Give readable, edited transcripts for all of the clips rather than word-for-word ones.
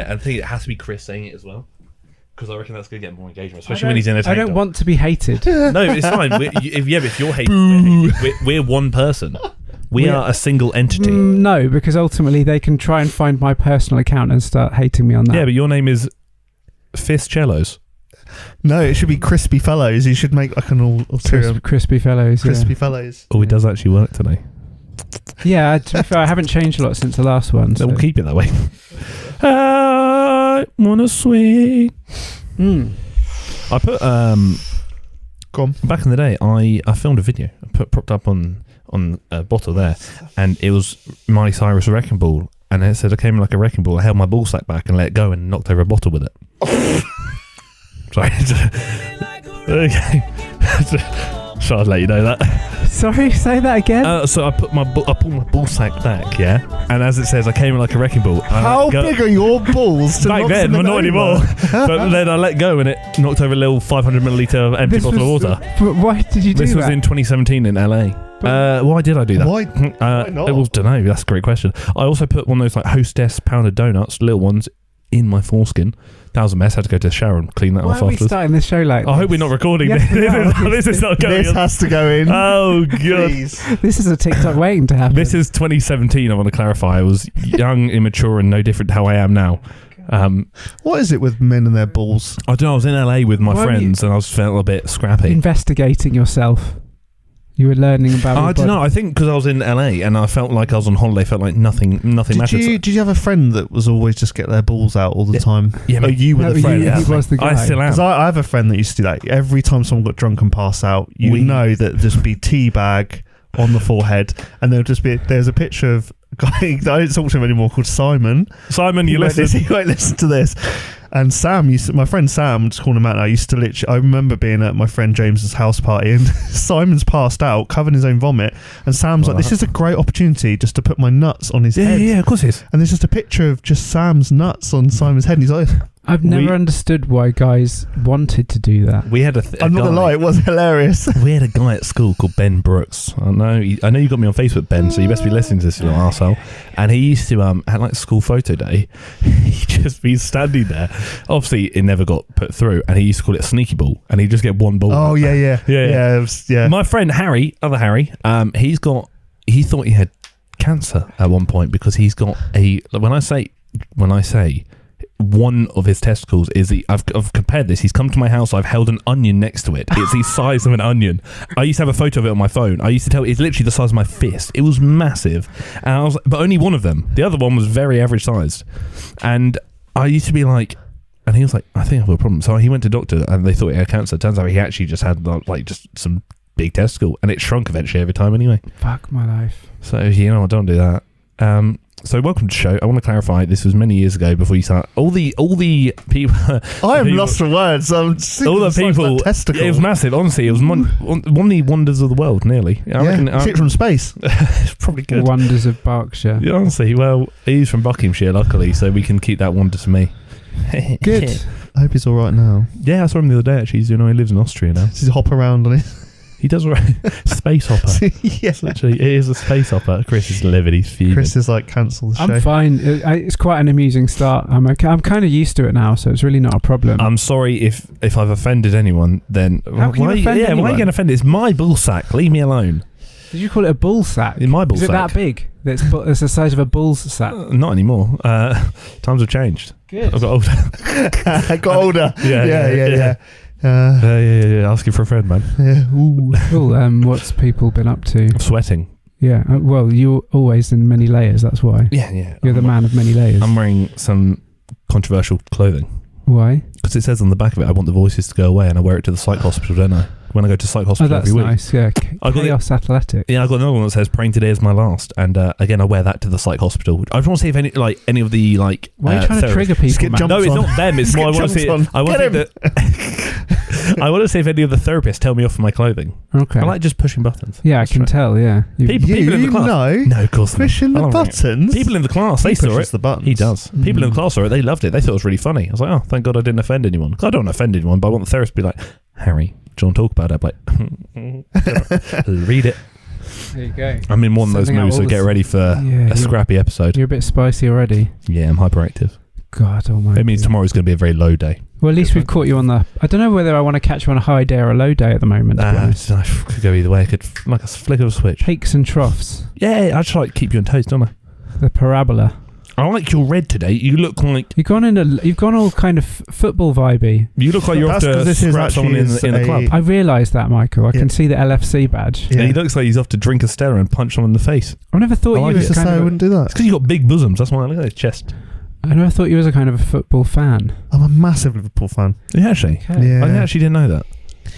I think it has to be Chris saying it as well. Because I reckon that's going to get more engagement, especially when he's in a tank I don't top. want to be hated. No, it's fine. If you're hated, we're one person. We are a single entity. No, because ultimately they can try and find my personal account and start hating me on that. Yeah, but your name is Fistcellos. No, it should be Crispy Fellows. You should make like an ulterior... Crispy Fellows. Crispy Fellows. Oh, it does actually work today. Yeah, to be fair, I haven't changed a lot since the last one. So We'll keep it that way. I wanna swing. I put Go on. back in the day. I filmed a video. I propped up on a bottle there, and it was Miley Cyrus Wrecking Ball, and it said I came like a wrecking ball. I held my ball sack back and let it go and knocked over a bottle with it. Sorry. Okay. So I'd let you know that. Sorry, say that again. So I pulled my ball sack back, yeah, and as it says, I came like a wrecking ball. How big are your balls? To back then, well, not anymore. But then I let go and it knocked over a little 500 milliliter empty bottle of water. But why did you do that? This was in 2017 in LA. Why did I do that? Why not? I don't know. That's a great question. I also put one of those like Hostess pounded donuts, little ones, in my foreskin. That was a mess. I had to go to the shower and clean that Why off are we afterwards. starting this show like I hope we're not recording Yes, this. we are. This is not going This on. has to go in. Oh, God. Please. This is a TikTok waiting to happen. This is 2017, I want to clarify. I was young, immature, and no different to how I am now. What is it with men and their balls? I don't know, I was in LA with my Why were friends and I was felt a bit scrappy. Investigating yourself. You were learning about your I don't body. know. I think because I was in LA and I felt like I was on holiday, felt like nothing mattered. Did you have a friend that was always just get their balls out all the time? Yeah, Oh, you were No, the friend. he was the guy. I still am. Because I have a friend that used to do that. Every time someone got drunk and passed out, you know that just be teabag on the forehead, and there's a picture of a guy I don't talk to him anymore called Simon. Simon, you listen. He won't listen to this. And Sam my friend Sam, just calling him out now, I remember being at my friend James's house party, and Simon's passed out, covered in his own vomit, and Sam's like, this is a great opportunity just to put my nuts on his head. Yeah, of course it is. And there's just a picture of just Sam's nuts on Simon's head, and he's like... I've never understood why guys wanted to do that. We had I'm not going to lie, it was hilarious. We had a guy at school called Ben Brooks. I know you got me on Facebook, Ben, so you best be listening to this, you little arsehole. And he used to, at like school photo day, he'd just be standing there. Obviously, it never got put through, and he used to call it a sneaky ball, and he'd just get one ball. Oh, yeah. My friend Harry, other Harry, he thought he had cancer at one point because he's got when I say one of his testicles is I've compared this. He's come to my house. I've held an onion next to it. It's the size of an onion. I used to have a photo of it on my phone. I used to tell it's literally the size of my fist. It was massive, and but only one of them. The other one was very average sized, and I used to be like, and he was like, I think I've got a problem. So he went to doctor, and they thought he had cancer. Turns out he actually just had like just some big testicle, and it shrunk eventually over time anyway. Fuck my life. So I don't do that. So welcome to the show. I want to clarify, this was many years ago before you start. All the people... I am lost for words. I'm all the people... Testicle. It was massive. Honestly, it was one of the wonders of the world, nearly. I reckon, see it from space. It's probably good. Wonders of Berkshire. Yeah, honestly, well, he's from Buckinghamshire, luckily, so we can keep that wonder to me. Good. I hope he's all right now. Yeah, I saw him the other day, actually. He lives in Austria now. Does he hop around on it? He does right. Space hopper. Yeah. Literally, it is a space hopper. Chris is livid. He's fuming. Chris is like, cancel the show. I'm fine. It's quite an amusing start. I'm okay. I'm kind of used to it now, so it's really not a problem. I'm sorry if I've offended anyone. Then How can you offend anyone? Why are you going to offend? It's my ball sack. Leave me alone. Did you call it a bull sack? In my ball sack. Is it sack. that big? It's the size of a bull's sack. Not anymore. Times have changed. Good. I've got older. I got older. Yeah. Asking for a friend, man. Yeah. Ooh. Cool. What's people been up to? I'm sweating. Yeah. Well, you're always in many layers. That's why. Yeah. You're the man of many layers. I'm wearing some controversial clothing. Why? Because it says on the back of it, I want the voices to go away, and I wear it to the psych hospital, don't I? When I go to psych hospital every week. That's nice. Yeah. Chaos Athletic. Yeah, I got another one that says "Praying today is my last," and again, I wear that to the psych hospital. I just want to see if any of the like. Why are you trying to trigger people, man? No, it's not them. It's more. I want to see. I want to see if any of the therapists tell me off for my clothing. Okay. I like just pushing buttons. Yeah, I can tell. Yeah. People in the class. No, of course not. Pushing the buttons. People in the class, they saw it. The buttons. He does. People in the class saw it. They loved it. They thought it was really funny. I was like, oh, thank God I didn't offend anyone. I don't want to offend anyone, but I want the therapist to be like, Harry, do you want to talk about it? I'm like, read it. There you go. I'm in one of those moods, so get ready for a scrappy episode. You're a bit spicy already. Yeah, I'm hyperactive. God almighty. It means tomorrow's going to be a very low day. Well, at least we've caught you on the... I don't know whether I want to catch you on a high day or a low day at the moment. I could go either way. I could, like a flick of a switch. Peaks and troughs. Yeah, I just like keep you on toast, don't I? The parabola. I like your red today. You look like... You've gone all kind of football vibey. You look like you're off to scrap someone in the club. I realised that, Michael. I can see the LFC badge. Yeah, he looks like he's off to drink a Stella and punch someone in the face. I never thought you was I wouldn't do that. It's because you've got big bosoms. That's why I look at his chest. I never thought you was a kind of a football fan. I'm a massive Liverpool fan. Yeah, actually. Okay. Yeah. I actually didn't know that.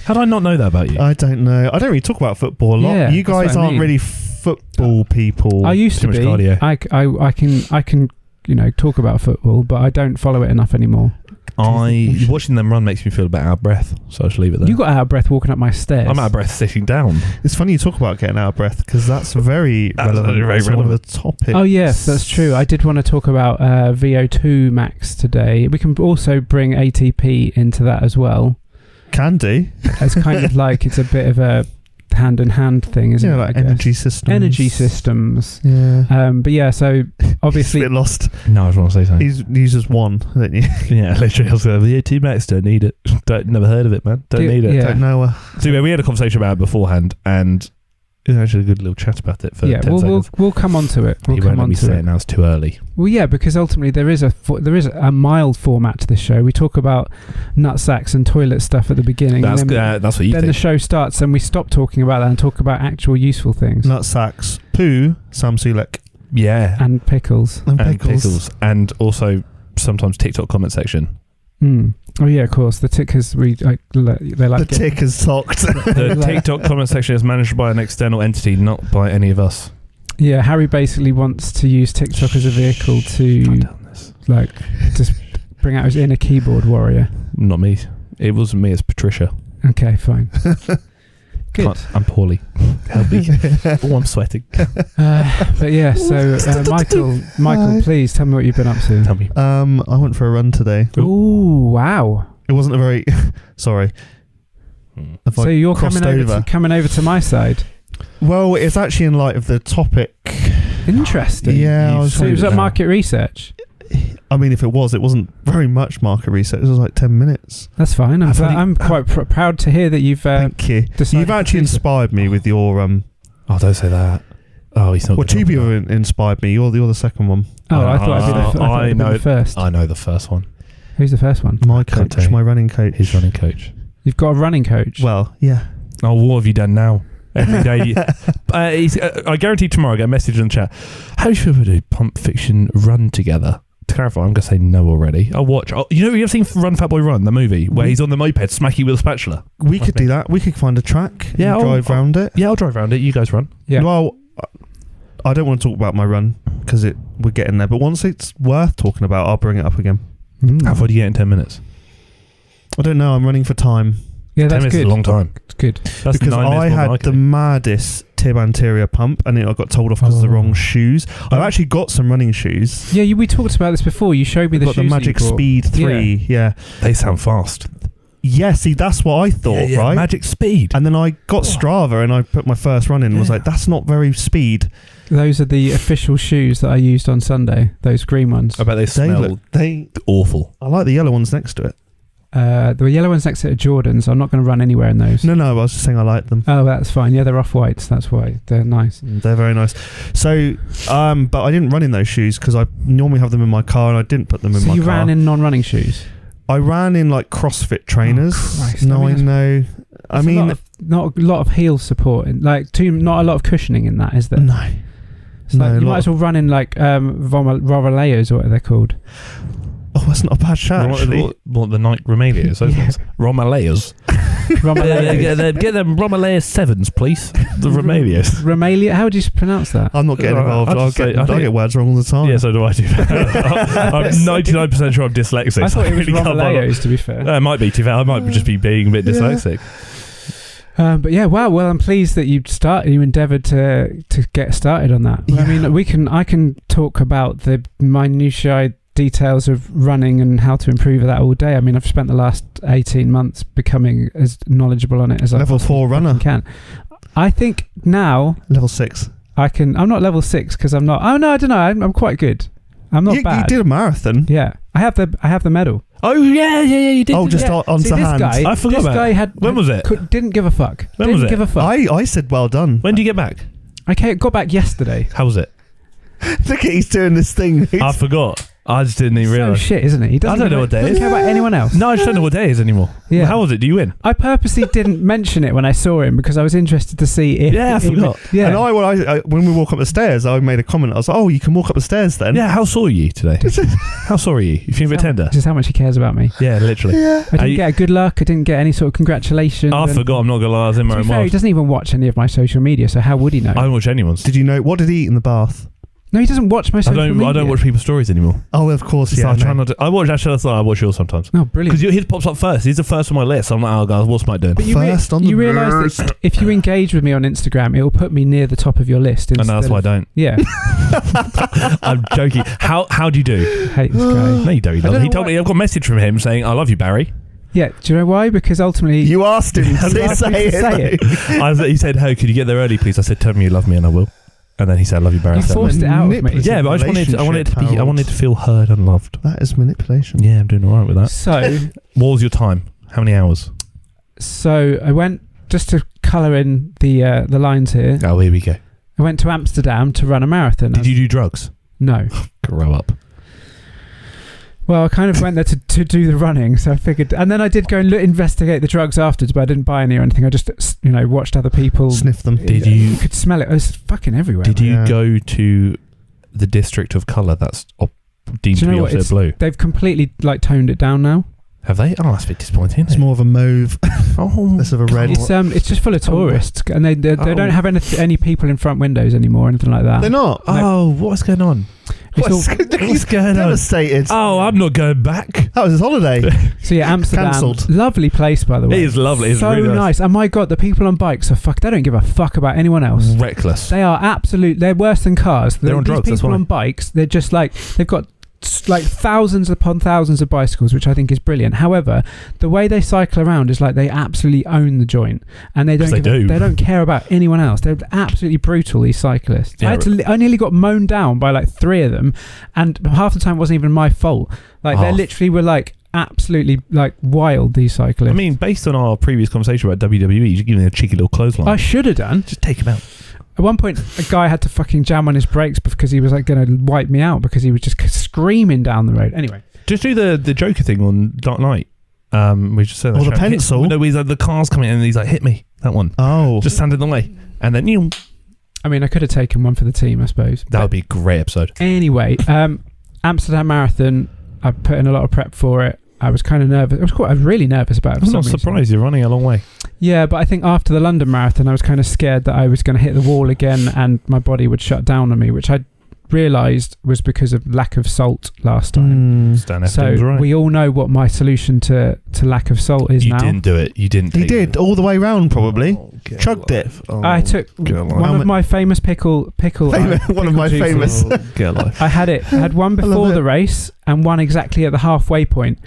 How did I not know that about you? I don't know. I don't really talk about football a lot. Yeah, you guys aren't really football people. I used to be. Cardio. I can talk about football, but I don't follow it enough anymore. Watching them run makes me feel a bit out of breath, so I should leave it there. You got out of breath walking up my stairs. I'm out of breath sitting down. It's funny you talk about getting out of breath because that's relevant. Very It's one of the topics. Oh yes, that's true. I did want to talk about Vo2 Max today. We can also bring ATP into that as well. Can do. It's kind of like it's a bit of a hand-in-hand thing, isn't it? Like energy systems. Energy systems. Yeah. But yeah, so obviously... He's a bit lost. No, I was going to say something. He uses one, don't you? Yeah, literally. I was like, Vo2 Max, don't need it. Never heard of it, man. Don't need it. Yeah. Don't know her. So yeah, we had a conversation about it beforehand, and it was actually a good little chat about it for 10 seconds. We'll come on to it. He won't let me say it now, it's too early. Well, yeah, because ultimately there is a mild format to this show. We talk about nutsacks and toilet stuff at the beginning. That's what you Then think. the show starts and we stop talking about that and talk about actual useful things. Nutsacks, poo, Sam Sulek. Yeah. And pickles. And pickles. And also sometimes TikTok comment section. Oh yeah, of course. The tickers they like the tickers talked. The TikTok comment section is managed by an external entity, not by any of us. Yeah, Harry basically wants to use TikTok as a vehicle to just bring out his inner keyboard warrior. Not me. It wasn't me. It's Patricia. Okay, fine. Good. I'm poorly. Help me. Oh, I'm sweating. But yeah, so Michael, please tell me what you've been up to. Tell me. I went for a run today. Ooh, wow. It wasn't a very... Sorry. So you're coming over to my side? Well, it's actually in light of the topic. Interesting. Yeah. So it was at market research? I mean, if it wasn't very much market research. It was like 10 minutes. That's fine. I'm quite proud to hear that you've... thank you. You've actually inspired me with your... Oh, don't say that. Oh, he's not... Well, two people inspired me. You're the second one. Oh, I thought I'd be the first. I know the first one. Who's the first one? My coach, my running coach. His running coach. You've got a running coach? Well, yeah. Oh, what have you done now? Every day. I guarantee tomorrow I get a message in the chat. How do you feel we do Pump Fiction run together? To clarify, I'm going to say no already. I'll watch. You ever seen Run Fat Boy Run, the movie, where he's on the moped smacking with a spatula? We could do that. We could find a track. Yeah, drive round it. Yeah, I'll drive around it. You guys run. Yeah. Well, I don't want to talk about my run because we're getting there. But once it's worth talking about, I'll bring it up again. How far do you get in 10 minutes? I don't know. I'm running for time. Yeah, that's 10 minutes good. is a long time. It's good. That's because I had the maddest tib anterior pump and I got told off because of the wrong shoes. I've actually got some running shoes. Yeah, we talked about this before. You showed me the shoes. Got the Magic Speed 3. Yeah. They sound fast. Yeah, see, that's what I thought, right? Magic Speed. And then I got Strava and I put my first run in and was like, that's not very speed. Those are the official shoes that I used on Sunday. Those green ones. I bet they smell awful. I like the yellow ones next to it. The yellow ones next to it are Jordans. I'm not going to run anywhere in those. No, I was just saying I like them. Oh, that's fine. Yeah, they're off-whites. That's why. They're nice. They're very nice. So, but I didn't run in those shoes because I normally have them in my car and I didn't put them in my car. So you ran in non-running shoes? I ran in like CrossFit trainers. Oh, Christ. No, I know. I mean... Not a lot of heel support. Not a lot of cushioning in that, is there? No. You might as well run in like Romalayos or what they're called. Oh, that's not a bad shout, actually. What the Nike Romaleos? Romalayos. Get them Romalayos 7s, please. The Romaleos. Romalia? How would you pronounce that? I'm not getting involved. I get words wrong all the time. Yeah, so do I. I'm 99% sure I'm dyslexic. I thought it was Romalayos, to be fair. It might be, to be fair. I might just be being a bit dyslexic. But yeah, wow. Well, I'm pleased that you endeavoured to get started on that. Yeah. I mean, I can talk about the minutiae details of running and how to improve that all day. I mean, I've spent the last 18 months becoming as knowledgeable on it as level 4 runner can. I think now level 6. I'm not level 6 because I'm not. Oh no, I don't know. I'm quite good. I'm not You bad. did a marathon. Yeah, I have the medal. Oh yeah, you did. Oh, just Yeah. on See, to this hand. guy, I forgot this about guy it. had. When was it? Didn't give a fuck. When didn't was it? give a fuck. I said well done. When do you get back? Got back yesterday. How was it? Look at he's doing this thing. I forgot. I just didn't even So realise. shit, isn't it? He doesn't I don't know what day it doesn't is. care about anyone else. No, I just don't know what day it is anymore. Yeah. How was it? Do you win? I purposely didn't mention it when I saw him because I was interested to see if. Yeah, I forgot. Yeah. And when we walk up the stairs, I made a comment. I was like, "Oh, you can walk up the stairs then." Yeah, how sore are you today? How sore are you? You feel a bit tender? This is how much he cares about me. Yeah, literally. Yeah. I didn't get a good luck. I didn't get any sort of congratulations. I and forgot. I'm not gonna lie. I was in my To own be fair, he world. doesn't even watch any of my social media, so how would he know? I don't watch anyone's. Did you know what did he eat in the bath? No, he doesn't watch my social media. I don't watch people's stories anymore. Oh, of course. So Yeah. I try not to. I watch. Actually, that's why I watch yours sometimes. Oh, brilliant. Because his pops up first. He's the first on my list. I'm like, oh, guys, what's Mike doing? But First on the you realise that if you engage with me on Instagram, it will put me near the top of your list. And that's why I don't. Yeah. I'm joking. How do you do? I hate this guy. No, you don't. He I don't doesn't. He know told why- me. I've got a message from him saying, "I love you, Barry." Yeah. Do you know why? Because ultimately, you asked him He to asked me to say it. He said, "Hey, could you get there early, please?" I said, "Tell me you love me, and I will." And then he said, "I love you, Barry." You I said, forced it out of me. Manipulative yeah, but I just wanted to be. I relationship, wanted to feel heard and loved. That is manipulation. Yeah, I'm doing all right with that. So, What was your time? How many hours? I went just to colour in the lines here. Oh, here we go. I went to Amsterdam to run a marathon. Did you do drugs? No. Grow up. Well, I kind of went there to do the running, so I figured, and then I did go and investigate the drugs afterwards, but I didn't buy any or anything. I just, watched other people Sniff them. Did you- You could smell it. It was fucking everywhere. Did you Yeah. go to the district of colour that's deemed Do to you be know what? opposite blue? They've completely toned it down now. Have they? Oh, that's a bit disappointing. It's more of a mauve, Oh, less of a red. It's just full of tourists, and they don't have any people in front windows anymore or anything like that. They're not. oh, what's going on? It's all- What's going on? Devastated. Oh, I'm not going back. That was his holiday. So yeah, Amsterdam, Cancelled. lovely place by the way. It is lovely. It's so really nice. And my God, the people on bikes are they don't give a fuck about anyone else. Reckless. They are they're worse than cars. They're on These drugs, that's people why. on bikes, they're just like, they've got like thousands upon thousands of bicycles, which I think is brilliant. However, the way they cycle around is like they absolutely own the joint, and they don't care about anyone else. They're absolutely brutal, these cyclists. Yeah. I nearly got mown down by like 3 of them, and half the time it wasn't even my fault. Like they literally were like absolutely like wild, these cyclists. I mean, based on our previous conversation about WWE, you should give me a cheeky little clothesline. I should have done. Just take him out. At one point, a guy had to fucking jam on his brakes because he was like going to wipe me out because he was just screaming down the road. Anyway, Just do the Joker thing on Dark Knight. We just said that. Or the pencil. No, he's like, the car's coming in and he's like, hit me. That one. Oh. Just stand in the way. And then you. I mean, I could have taken one for the team, I suppose. That would be a great episode. Anyway, Amsterdam Marathon, I put in a lot of prep for it. I was kind of nervous. I was really nervous about it. For I'm some not reason. surprised. You're running a long way. Yeah, but I think after the London Marathon, I was kind of scared that I was going to hit the wall again and my body would shut down on me, which I realised was because of lack of salt last time. Stan F. So was right. we all know what my solution to lack of salt is You now. didn't do it. You didn't. He take did it. all the way round, probably. Oh, get Chugged it. life. Oh, I took get life. one of my famous pickle. One of my juices. famous. Oh, get life. I had one love before it. the race and one exactly at the halfway point.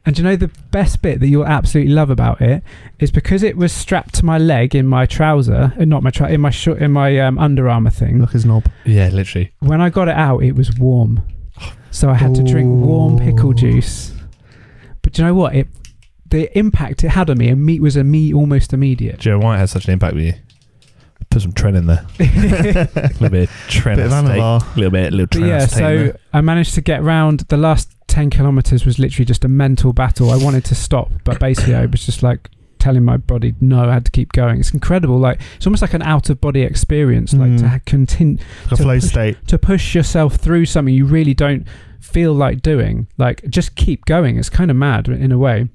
And do you know the best bit that you'll absolutely love about it is because it was strapped to my leg in my trouser, not my in my Under Armour thing. Look his knob. Yeah, literally. When I got it out, it was warm, so I had to drink warm pickle juice. But do you know what? The impact it had on me was almost immediate. Joe White had such an impact with you. Put some Tren in there. A little bit of Tren. Bit of Anavar. Little But Tren. yeah, so I managed to get round. The last 10 kilometres was literally just a mental battle. I wanted to stop, but basically I was just like telling my body no, I had to keep going. It's incredible. Like it's almost like an out of body experience. Like to continue A flow state. to push yourself through something you really don't feel like doing. Like just keep going. It's kind of mad in a way.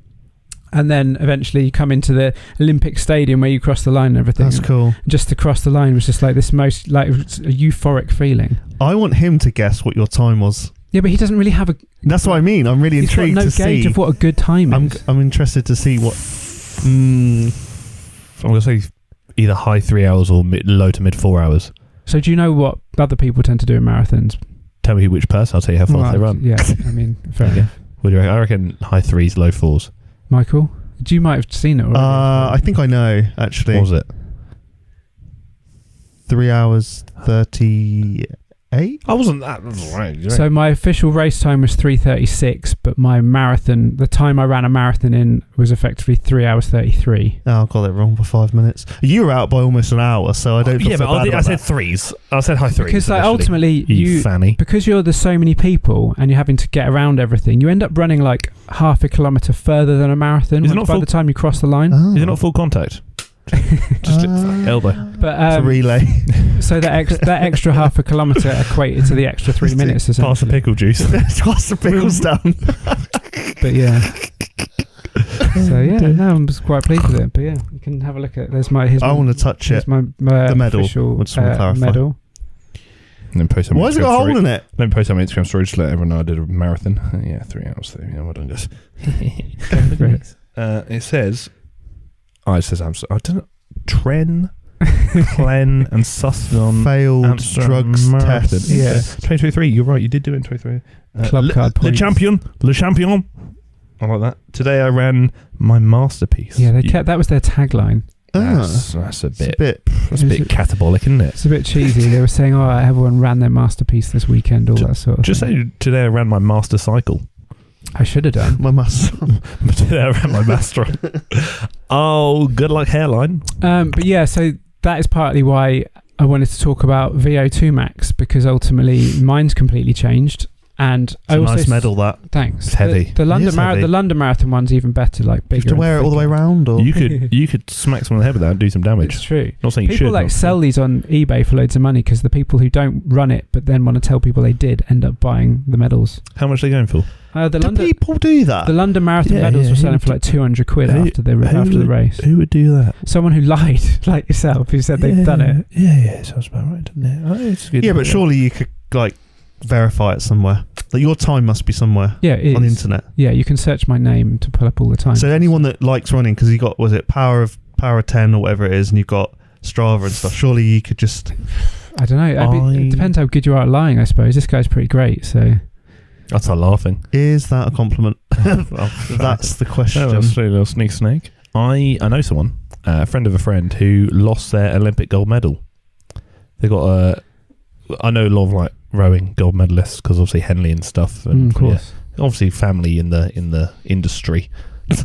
And then eventually you come into the Olympic Stadium where you cross the line and everything. That's cool. Just to cross the line was just like this most like a euphoric feeling. I want him to guess what your time was. Yeah, but he doesn't really have a. That's what I mean. I'm really He's got intrigued no to gauge see. of what a good time is. I'm interested to see what. I'm going to say either high 3 hours or low to mid 4 hours. So do you know what other people tend to do in marathons? Tell me which person. I'll tell you how fast they run. Yeah, I mean, fair enough. What do you reckon? I reckon high 3s, low 4s. Michael, you might have seen it already. I think I know, actually. What was it? 3 hours 38 8? I wasn't that. Right. So my official race time was 3:36, but my marathon, the time I ran a marathon in, was effectively 3 hours 33. Oh, I got it wrong by 5 minutes. You were out by almost an hour, so I don't feel Yeah, so but bad I about said that. threes. I said high threes. Because like, initially. ultimately, you fanny. because there's so many people and you're having to get around everything, you end up running like half a kilometre further than a marathon Is it not by full- the time you cross the line. Oh. Is it not full contact? Just elbow. But It's a relay. so that extra half a kilometre equated to the extra 3 minutes. Pass the Essentially. pickle juice. Toss the pickles down. But yeah. So yeah, no, I'm just quite pleased with it. But yeah, you can have a look at. Here's I want to touch it. Here's my The medal. official I just want to clarify. medal. And then post on Why has it got a hole in it? Let me post on my Instagram story just to let everyone know I did a marathon. Yeah, 3 hours. So, well done, guys. It says, it says Amsterdam. I don't know. Tren, Clen, and Susson. Failed Amsterdam drugs marathon. test. Yeah. 2023. You're right. You did do it in 2023. Club card Le points. champion. Le champion. I like that. Today I ran my masterpiece. Yeah, that was their tagline. That's a It's a bit. bit. That's a bit catabolic, isn't it? It's a bit cheesy. They were saying, "Oh, everyone ran their masterpiece this weekend," all that sort of. Just thing. say today I ran my master cycle. I should have done. My master. But today I ran my master. Oh, good luck hairline. But yeah, so that is partly why I wanted to talk about Vo2 Max, because ultimately mine's completely changed. And It's I a also nice medal, that. Thanks. It's heavy. The London It is heavy. the London Marathon one's even better, like bigger. You have to wear it all the way around, or You could smack someone in the head with that and do some damage. It's true. Not saying you People should. like but- sell these on eBay for loads of money because the people who don't run it but then want to tell people they did end up buying the medals. How much are they going for? The do London people do that? the London Marathon Yeah, medals yeah, were who selling would for like 200 quid who- after the race. Who would do that? Someone who lied, like yourself, who said they've done it. Yeah, sounds about right, doesn't it? Oh, it's good. Yeah, but surely you could like verify it somewhere. Like your time must be somewhere Yeah, it is. on the internet. Yeah, you can search my name to pull up all the time. So anyone that likes running, because you got Power of 10 or whatever it is, and you've got Strava and stuff. Surely you could just. I don't know. It depends how good you are at lying, I suppose. This guy's pretty great, so. That's a laughing. Is that a compliment? That's the question. Oh, that's a little sneak snake. I know someone, a friend of a friend, who lost their Olympic gold medal. They got I know a lot of like rowing gold medalists because obviously Henley and stuff, and of course. yeah, obviously family in the industry.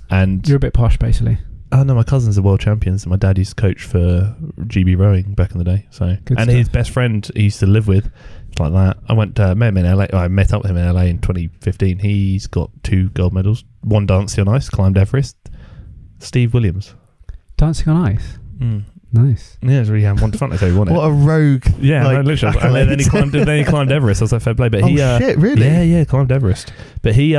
And You're a bit posh, basically. oh no, my cousin's a world champion. So my dad used to coach for GB rowing back in the day. So Good and stuff. his best friend he used to live with, it's like that. I met him in LA. I met up with him in LA in 2015. He's got 2 gold medals. One dancing on ice, climbed Everest. Steve Williams. Dancing on ice. Mm. Nice. Yeah, it's really one fun. I tell you, wasn't it? What a rogue. Yeah, like, no, literally. And then he climbed Everest. I was like, fair play. But he, shit, really? yeah, climbed Everest. But he,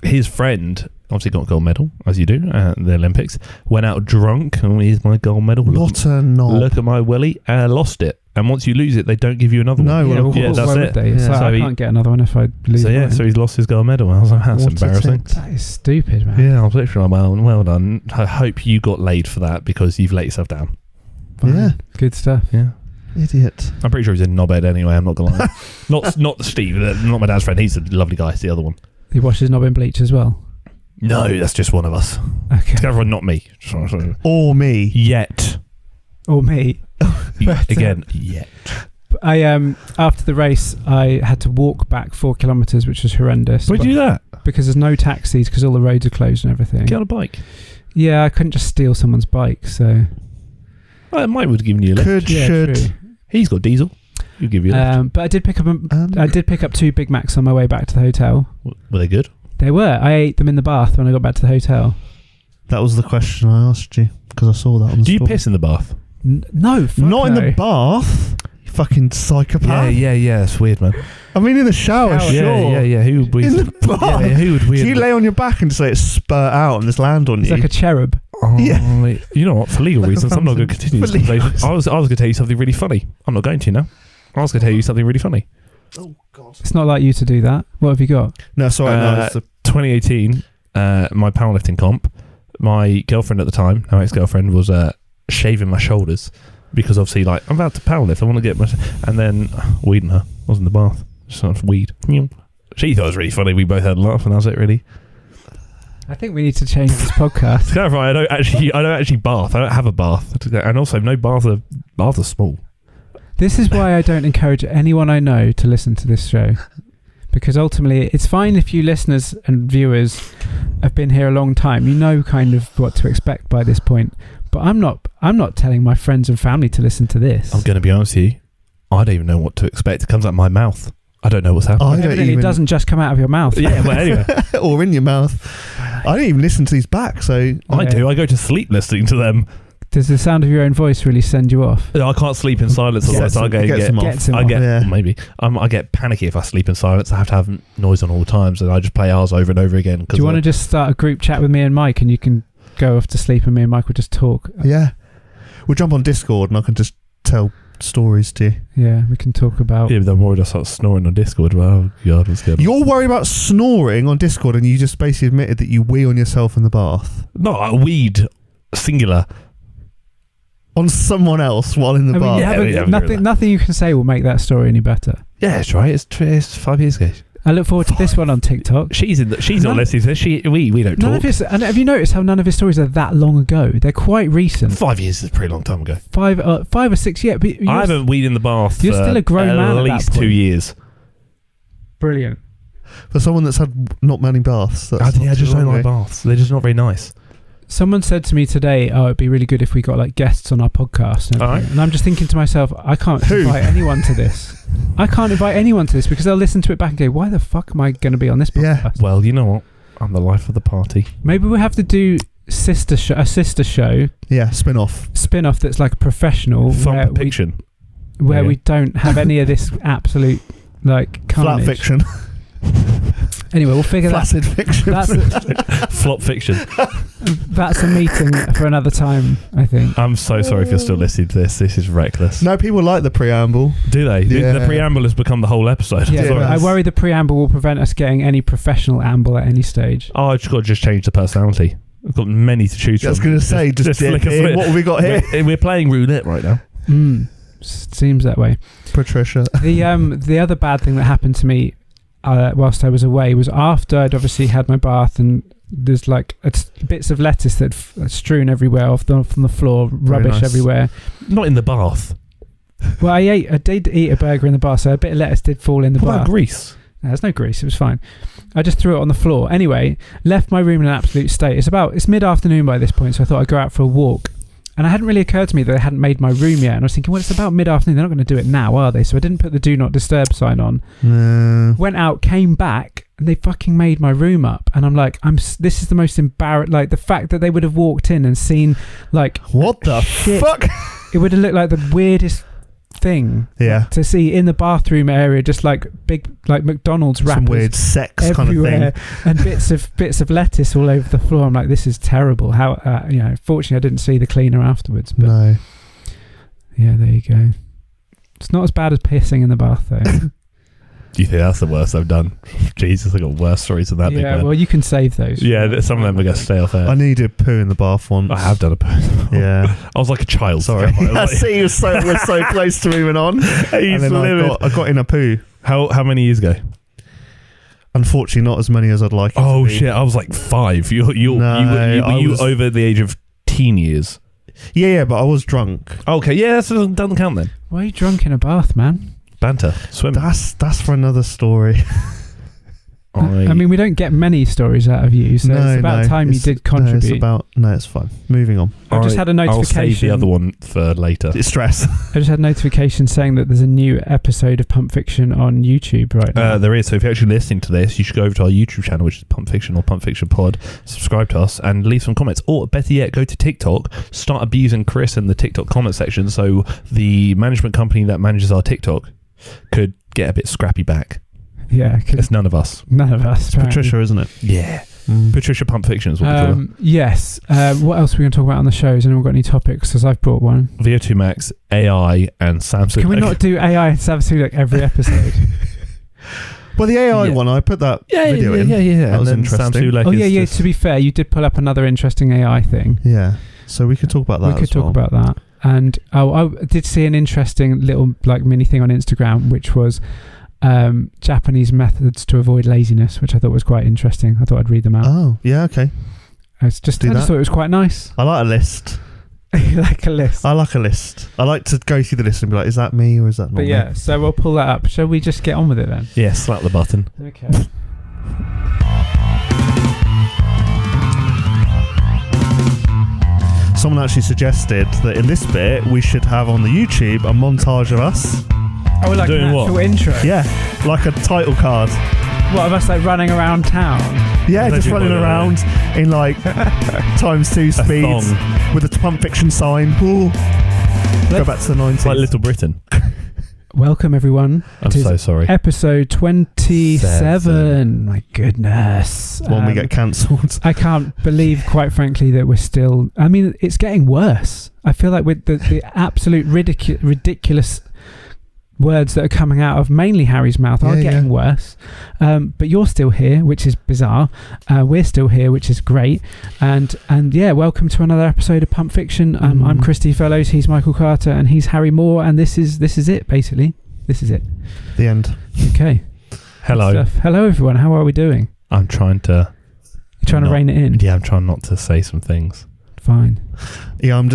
his friend obviously got a gold medal, as you do at the Olympics. Went out drunk. Oh, here's my gold medal. What a knob. Look at my willy. Lost it. And once you lose it, they don't give you another No, one. well, Yeah, of that's why it. would they? It's Yeah. like, So I he- can't get another one if I lose So yeah, mine. so he's lost his gold medal. I was like, that's What a embarrassing. tit. That is stupid, man. Yeah, I was literally like, well done. I hope you got laid for that because you've let yourself down. Fine. Yeah. Good stuff. Yeah. Idiot. I'm pretty sure he's in knobhead anyway. I'm not gonna lie. not Steve, not my dad's friend. He's a lovely guy. It's the other one. He washes his knob in bleach as well. No, that's just one of us. Okay. It's everyone, not me. Or me. Yet. Or me. But, Again, yet. I after the race, I had to walk back 4 kilometres, which was horrendous. Why'd you do that? Because there's no taxis because all the roads are closed and everything. Get on a bike. Yeah, I couldn't just steal someone's bike, so Well, Mike would have given you a lift. Could, yeah, should. true. He's got diesel. He'll give you a lift. But I did pick up 2 Big Macs on my way back to the hotel. Were they good? They were. I ate them in the bath when I got back to the hotel. That was the question I asked you because I saw that on the Do you story. piss in the bath? No, fuck Not in no. the bath. You fucking psychopath. Yeah. It's weird, man. I mean, in the shower, Shower. sure. Yeah. Who would In the bath. Yeah, who would So weird? you lay on your back and just let it spurt out and just land on It's you. like a cherub. Oh, Yeah. You know what? For legal Like a reasons, I'm not going to fountain. continue this For legal conversation. I was going to tell you something really funny. I'm not going to now. I was going to tell you something really funny. Oh God. It's not like you to do that. What have you got? No, sorry. No, it's the 2018, my powerlifting comp. My girlfriend at the time, now ex-girlfriend, was shaving my shoulders because obviously, like, I'm about to powerlift. I want to get my... And then weeding her. I was in the bath. Just sort of weed. She thought it was really funny. We both had a laugh, and that was it, really. I think we need to change this podcast. To clarify, I don't actually bath. I don't have a bath. And also, no baths are small. This is why I don't encourage anyone I know to listen to this show. Because ultimately, it's fine if you listeners and viewers have been here a long time. You know kind of what to expect by this point. But I'm not telling my friends and family to listen to this. I'm going to be honest with you. I don't even know what to expect. It comes out of my mouth. I don't know what's happening. It doesn't just come out of your mouth. Yeah, well, anyway. Or in your mouth. I don't even listen to these back, so... I do. I go to sleep listening to them. Does the sound of your own voice really send you off? I can't sleep in silence. Gets I get panicky if I sleep in silence. I have to have noise on all times, and I just play ours over and over again. Do you want to just start a group chat with me and Mike, and you can go off to sleep, and me and Mike will just talk? Yeah, we'll jump on Discord, and I can just tell stories to you. Yeah, we can talk about... Yeah, but then worried I start snoring on Discord. Well, oh God, what's going on? You're worried about snoring on Discord, and you just basically admitted that you wee on yourself in the bath. No, I weed, singular. On someone else while in the bath. Nothing you can say will make that story any better. Yeah, it's right. It's 5 years ago. I look forward to this one on TikTok. She's not listening to this. We don't talk. And have you noticed how none of his stories are that long ago? They're quite recent. 5 years is a pretty long time ago. 5 or 6, yeah. But I haven't weed in the bath. You're still a grown man at least 2 years. Brilliant. For someone that's had not many baths. I just don't like baths. They're just not very nice. Someone said to me today, it'd be really good if we got like guests on our podcast. And I'm just thinking to myself, I can't invite anyone to this. I can't invite anyone to this because they'll listen to it back and go, why the fuck am I going to be on this podcast? Yeah. Well, you know what? I'm the life of the party. Maybe we'll have to do a sister show. Yeah, spin-off That's like professional. Fun fiction. Where we don't have any of this absolute like carnage. Flat fiction. Anyway, we'll figure Flaccid fiction. Flop fiction. That's a meeting for another time, I think. I'm so sorry if you're still listening to this. This is reckless. No, people like the preamble. Do they? Yeah. The preamble has become the whole episode. Yeah, I worry the preamble will prevent us getting any professional amble at any stage. Oh, I've just got to change the personality. I've got many to choose from. I was going to say, just flick a switch. What have we got here? We're playing roulette right now. Seems that way. Patricia. The other bad thing that happened to me whilst I was away was after I'd obviously had my bath, and there's like bits of lettuce that strewn everywhere from the floor, rubbish everywhere. Not in the bath. Well, I did eat a burger in the bath, so a bit of lettuce did fall in the bath. What about grease? No, there's no grease. It was fine. I just threw it on the floor. Anyway, left my room in an absolute state. It's mid-afternoon by this point, so I thought I'd go out for a walk. And it hadn't really occurred to me that they hadn't made my room yet. And I was thinking, well, it's about mid-afternoon. They're not going to do it now, are they? So I didn't put the Do Not Disturb sign on. No. Went out, came back, and they fucking made my room up. And I'm like, this is the most embarrassing... Like, the fact that they would have walked in and seen, like... What the fuck? It would have looked like the weirdest thing to see in the bathroom area, just like big, like McDonald's wrappers. Some weird sex everywhere, kind of thing. And bits of lettuce all over the floor. I'm like, this is terrible. How fortunately I didn't see the cleaner afterwards. But no. Yeah, there you go. It's not as bad as pissing in the bath though. Do you think that's the worst I've done? Jesus, I've got worse stories than that. Yeah, well, you can save those. Yeah, some of them are going to stay off air. I needed poo in the bath once. I have done a poo. Yeah. I was like a child. Sorry. I see we're so close to moving on. And then I got in a poo. How many years ago? Unfortunately, not as many as I'd like. Oh shit! I was like 5. You was over the age of teen years. Yeah, but I was drunk. Okay, yeah, so it doesn't count then. Why are you drunk in a bath, man? Banter, swim. That's for another story. I mean, we don't get many stories out of you, so it's about time you did contribute. It's fine. Moving on. I've just had a notification. I'll save the other one for later. It's stress. I just had a notification saying that there's a new episode of Pump Fiction on YouTube right now. There is. So if you're actually listening to this, you should go over to our YouTube channel, which is Pump Fiction or Pump Fiction Pod. Subscribe to us and leave some comments. Or better yet, go to TikTok, start abusing Chris in the TikTok comment section, so the management company that manages our TikTok could get a bit scrappy back. Yeah, it's none of us. None of us. It's Patricia, isn't it? Yeah. Patricia Pump Fiction is what we call her. Yes. What else are we going to talk about on the show? Has anyone got any topics? Because I've brought one. Vo2 Max, AI, and Samsung. Can we not do AI and Samsung like every episode? Well, the AI one, I put that video in. Yeah. That was interesting. Yeah. To be fair, you did pull up another interesting AI thing. Yeah. So we could talk about that. We could talk about that. And I did see an interesting little like mini thing on Instagram, which was Japanese methods to avoid laziness, which I thought was quite interesting. I thought I'd read them out. Oh, yeah, okay. I just thought it was quite nice. I like a list. Like a list. I like a list. I like to go through the list and be like, is that me or is that not But me? yeah, so we'll pull that up. Shall we just get on with it then? Yeah, slap the button. Okay. Someone actually suggested that in this bit we should have on the YouTube a montage of us. Oh, like Doing an what? actual intro. Yeah, like a title card. What, of us like running around town? Yeah, That's just your running point, around in like ×2 speeds thong. with a Pulp Fiction sign. Ooh. Go back to the 90s. It's like Little Britain. Welcome everyone. I'm to so sorry. Episode 27. My goodness. When we get cancelled. I can't believe, quite frankly, that we're still... I mean, it's getting worse. I feel like with the absolute ridiculous words that are coming out of mainly Harry's mouth are getting worse. But you're still here, which is bizarre. We're still here, which is great. And yeah, welcome to another episode of Pulp Fiction. I'm Christy Fellows, he's Michael Carter, and he's Harry Moore, and this is it, basically. This is it. The end. Okay. Hello. Hello, everyone. How are we doing? I'm trying to... You're trying to rein it in? Yeah, I'm trying not to say some things. Fine. Yeah, I'm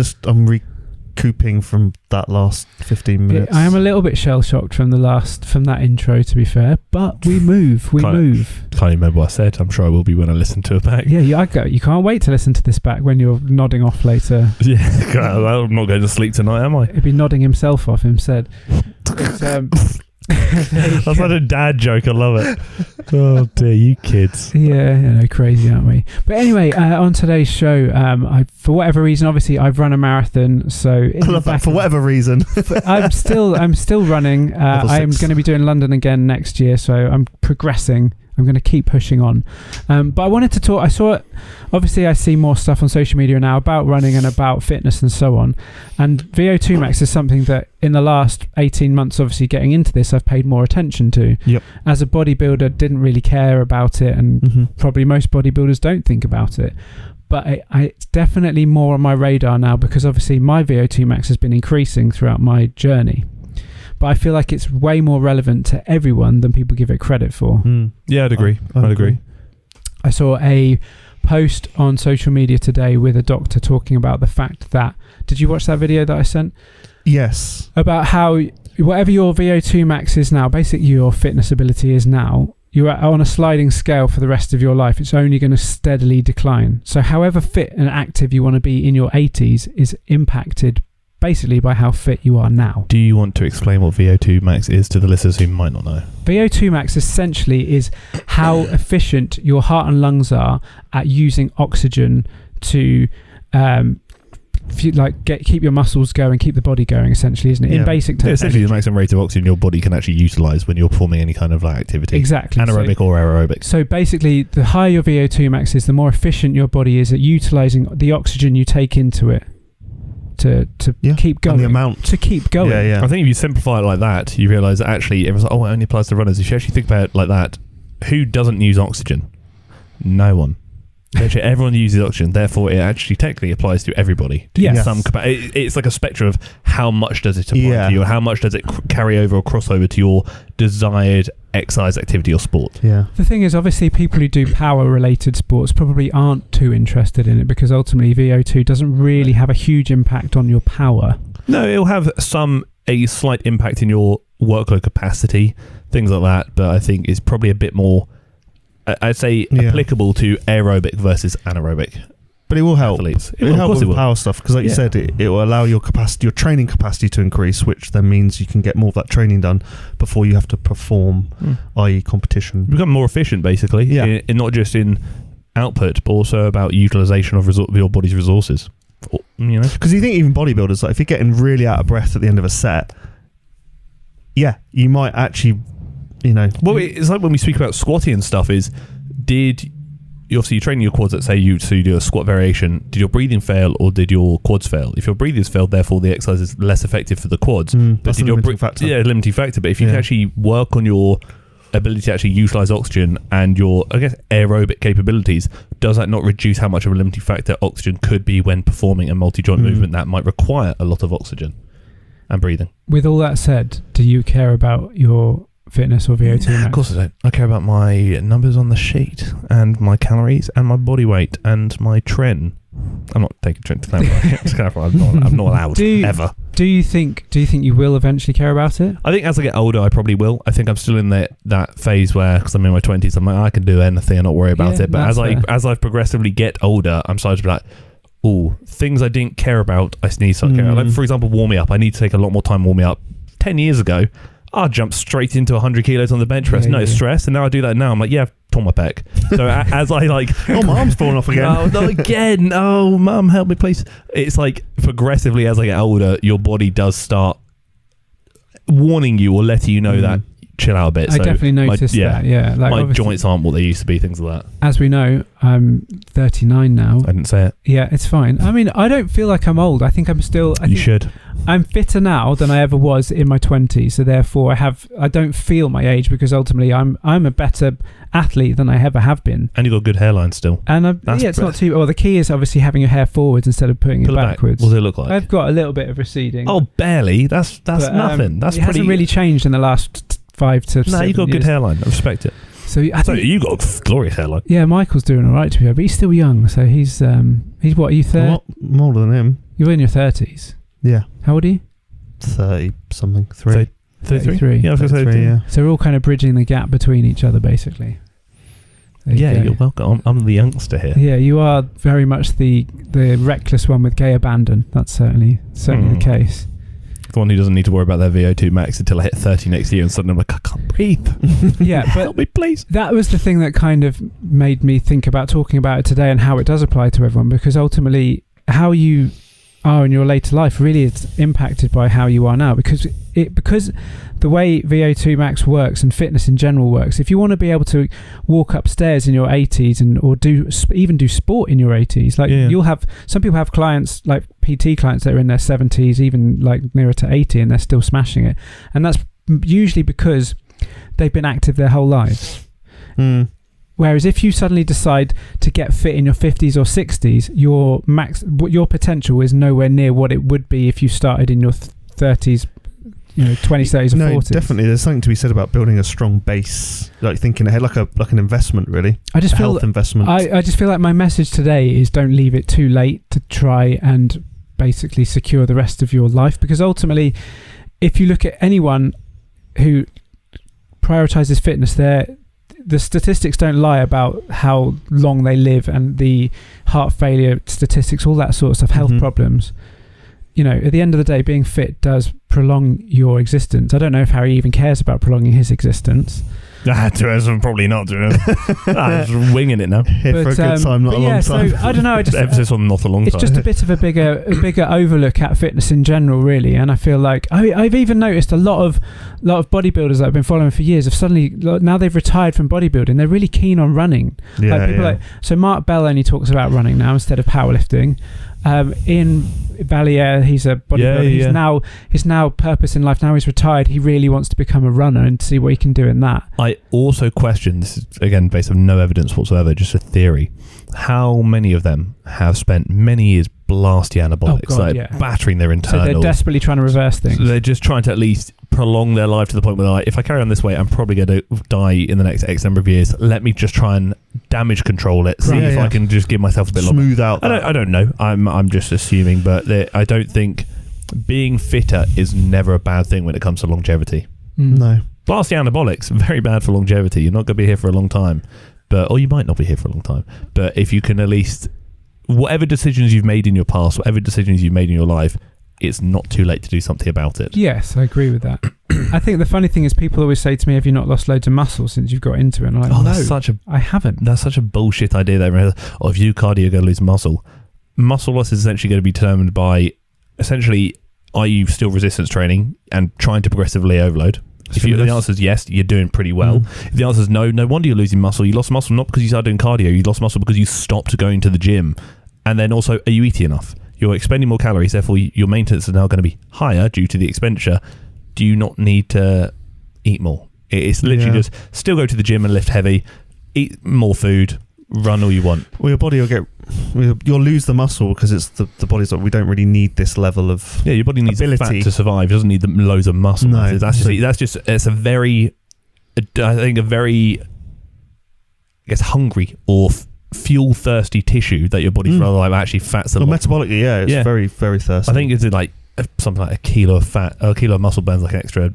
recouping from that last 15 minutes. I am a little bit shell-shocked from that intro, to be fair, but we move. Can't remember what I said. I'm sure I will be when I listen to it back. Yeah, you can't wait to listen to this back when you're nodding off later. Yeah, I'm not going to sleep tonight, am I? He'd be nodding himself off instead. That's like a dad joke. I love it. Oh dear, you kids. Yeah, crazy, aren't we? But anyway, on today's show, for whatever reason, obviously I've run a marathon, so I love that. For whatever reason, I'm still running. I'm going to be doing London again next year, so I'm progressing. I'm going to keep pushing on. But I wanted to talk... I see more stuff on social media now about running and about fitness and so on. And Vo2 Max is something that in the last 18 months, obviously getting into this, I've paid more attention to. Yep. As a bodybuilder, didn't really care about it, and probably most bodybuilders don't think about it. But it's definitely more on my radar now, because obviously my Vo2 Max has been increasing throughout my journey. But I feel like it's way more relevant to everyone than people give it credit for. Yeah, I'd agree. I'd agree. I saw a post on social media today with a doctor talking about the fact that... Did you watch that video that I sent? Yes. About how whatever your Vo2 Max is now, basically your fitness ability is now, you're on a sliding scale for the rest of your life. It's only going to steadily decline. So however fit and active you want to be in your 80s is impacted basically by how fit you are now. Do you want to explain what Vo2 Max is to the listeners who might not know? Vo2 Max essentially is how efficient your heart and lungs are at using oxygen to keep your muscles going, keep the body going, essentially, isn't it? Yeah. In basic terms. Essentially the maximum rate of oxygen your body can actually utilise when you're performing any kind of activity. Exactly. Anaerobic or aerobic. So basically, the higher your Vo2 Max is, the more efficient your body is at utilising the oxygen you take into it. To keep going. And the amount. To keep going. Yeah. I think if you simplify it like that, you realise that actually everyone's like, it only applies to runners. If you actually think about it like that, who doesn't use oxygen? No one. Actually, everyone uses oxygen, therefore it actually technically applies to everybody. Yes. It's like a spectrum of how much does it apply to you, or how much does it carry over or cross over to your desired exercise activity or sport. Yeah. The thing is, obviously, people who do power-related sports probably aren't too interested in it, because ultimately VO2 doesn't really have a huge impact on your power. No, it'll have a slight impact in your workload capacity, things like that, but I think it's probably a bit more... I'd say applicable to aerobic versus anaerobic. But it will help. Athletes. It will help with power stuff, because like you said, it will allow your training capacity to increase, which then means you can get more of that training done before you have to perform, i.e. competition. Become more efficient, basically, in not just in output, but also about utilisation of your body's resources. Because you think even bodybuilders, like if you're getting really out of breath at the end of a set, you might actually... Well, it's like when we speak about squatting and stuff, you're training your quads, let's say you do a squat variation, did your breathing fail or did your quads fail? If your breathing's failed, therefore the exercise is less effective for the quads. That's a limiting factor. Yeah, limiting factor. But if you can actually work on your ability to actually utilise oxygen and your, I guess, aerobic capabilities, does that not reduce how much of a limiting factor oxygen could be when performing a multi-joint movement that might require a lot of oxygen and breathing? With all that said, do you care about your fitness or VO2 max? Of course I don't. I care about my numbers on the sheet and my calories and my body weight and my tren. I'm not taking drink to clarify. I'm not allowed ever. Do you think you will eventually care about it? I think as I get older, I probably will. I think I'm still in that phase where, because I'm in my 20s, I'm like, I can do anything and not worry about it. But as I progressively get older, I'm starting to be like, oh, things I didn't care about, I need to start caring about. Like, for example, warming up. I need to take a lot more time warming up. 10 years ago, I jumped straight into 100 kilos on the bench press, no stress. And now I do that now. I'm like, yeah, I've torn my pec. So as I like... oh, my arm's falling off again. Oh, not again. Oh, mum, help me, please. It's like progressively as I get older, your body does start warning you or letting you know that chill out a bit. I definitely noticed that, yeah. Like, my joints aren't what they used to be, things like that. As we know, I'm 39 now. I didn't say it. Yeah, it's fine. I mean, I don't feel like I'm old. I think I'm still... You should. I'm fitter now than I ever was in my 20s, so therefore I don't feel my age, because ultimately I'm a better athlete than I ever have been. And you've got a good hairline still. And it's not too... Well, the key is obviously having your hair forwards instead of putting it backwards. What does it look like? I've got a little bit of receding. Oh, barely. That's nothing. That's it hasn't really changed in the last 5 to 7 years. No, you've got a good hairline. I respect it. So I think you've got a glorious hairline. Yeah, Michael's doing all right to be fair, but he's still young. So he's what, are you 30? I'm older than him. You're in your 30s. Yeah. How old are you? 30 something. 33. 33. Yeah, I was going to say 33. Yeah. So we're all kind of bridging the gap between each other, basically. You're welcome. I'm the youngster here. Yeah, you are very much the reckless one with gay abandon. That's certainly the case. The one who doesn't need to worry about their Vo2 Max until I hit 30 next year, and suddenly I'm like, I can't breathe. Yeah, but help me, please. That was the thing that kind of made me think about talking about it today and how it does apply to everyone, because ultimately how you are in your later life really is impacted by how you are now, because the way Vo2 Max works and fitness in general works, if you want to be able to walk upstairs in your 80s or even do sport in your 80s, like you'll have some people have clients like PT clients that are in their 70s, even like nearer to 80, and they're still smashing it, and that's usually because they've been active their whole lives. Whereas if you suddenly decide to get fit in your 50s or 60s, your potential is nowhere near what it would be if you started in your 30s, 20s, 30s, or 40s. Definitely. There's something to be said about building a strong base, like thinking ahead, like an investment, really. I just feel health investment. I just feel like my message today is don't leave it too late to try and basically secure the rest of your life, because ultimately, if you look at anyone who prioritizes fitness, the statistics don't lie about how long they live, and the heart failure statistics, all that sort of stuff, health problems. At the end of the day, being fit does prolong your existence. I don't know if Harry even cares about prolonging his existence. I'm probably not doing it. I'm just winging it now. Here for a good time, not a long time. So I don't know. Emphasis on not a long time. It's just a bit of a bigger overlook at fitness in general, really. And I feel like I've even noticed a lot of bodybuilders that I've been following for years have suddenly, now they've retired from bodybuilding, they're really keen on running. So Mark Bell only talks about running now instead of powerlifting. Ian Valier, he's a bodybuilder. His now purpose in life, now he's retired, he really wants to become a runner and see what he can do in that. I also question, this is again based on no evidence whatsoever, just a theory, how many of them have spent many years blasting anabolics, battering their internals. So they're desperately trying to reverse things. They're just trying to at least prolong their life to the point where they're like, if I carry on this way, I'm probably going to die in the next X number of years. Let me just try and damage control it, see if I can just give myself a bit smooth out. I don't know. I'm just assuming, but I don't think being fitter is never a bad thing when it comes to longevity. No. Blasting anabolics, very bad for longevity. You're not going to be here for a long time, or you might not be here for a long time. But if you can at least, whatever decisions you've made in your past, whatever decisions you've made in your life, it's not too late to do something about it. Yes, I agree with that. I think the funny thing is people always say to me, have you not lost loads of muscle since you've got into it? And I'm like, I haven't. That's such a bullshit idea that if you do cardio, you're going to lose muscle. Muscle loss is essentially going to be determined by, essentially, are you still resistance training and trying to progressively overload? If the answer is yes, you're doing pretty well. If the answer is no wonder you're losing muscle. You lost muscle not because you started doing cardio, you lost muscle because you stopped going to the gym. And then also, are you eating enough? You're expending more calories, therefore your maintenance is now going to be higher due to the expenditure. Do you not need to eat more? It's literally just still go to the gym and lift heavy, eat more food, run all you want. Well, your body you'll lose the muscle because it's the body's like, we don't really need this level of your body needs ability fat to survive. It doesn't need loads of muscle. No, it's a very, I think, a very, I guess, hungry or fuel thirsty tissue that your body's rather like actually fat's a Well, lot. metabolically, it's very, very thirsty. I think it's like something like a kilo of fat, or a kilo of muscle burns like an extra,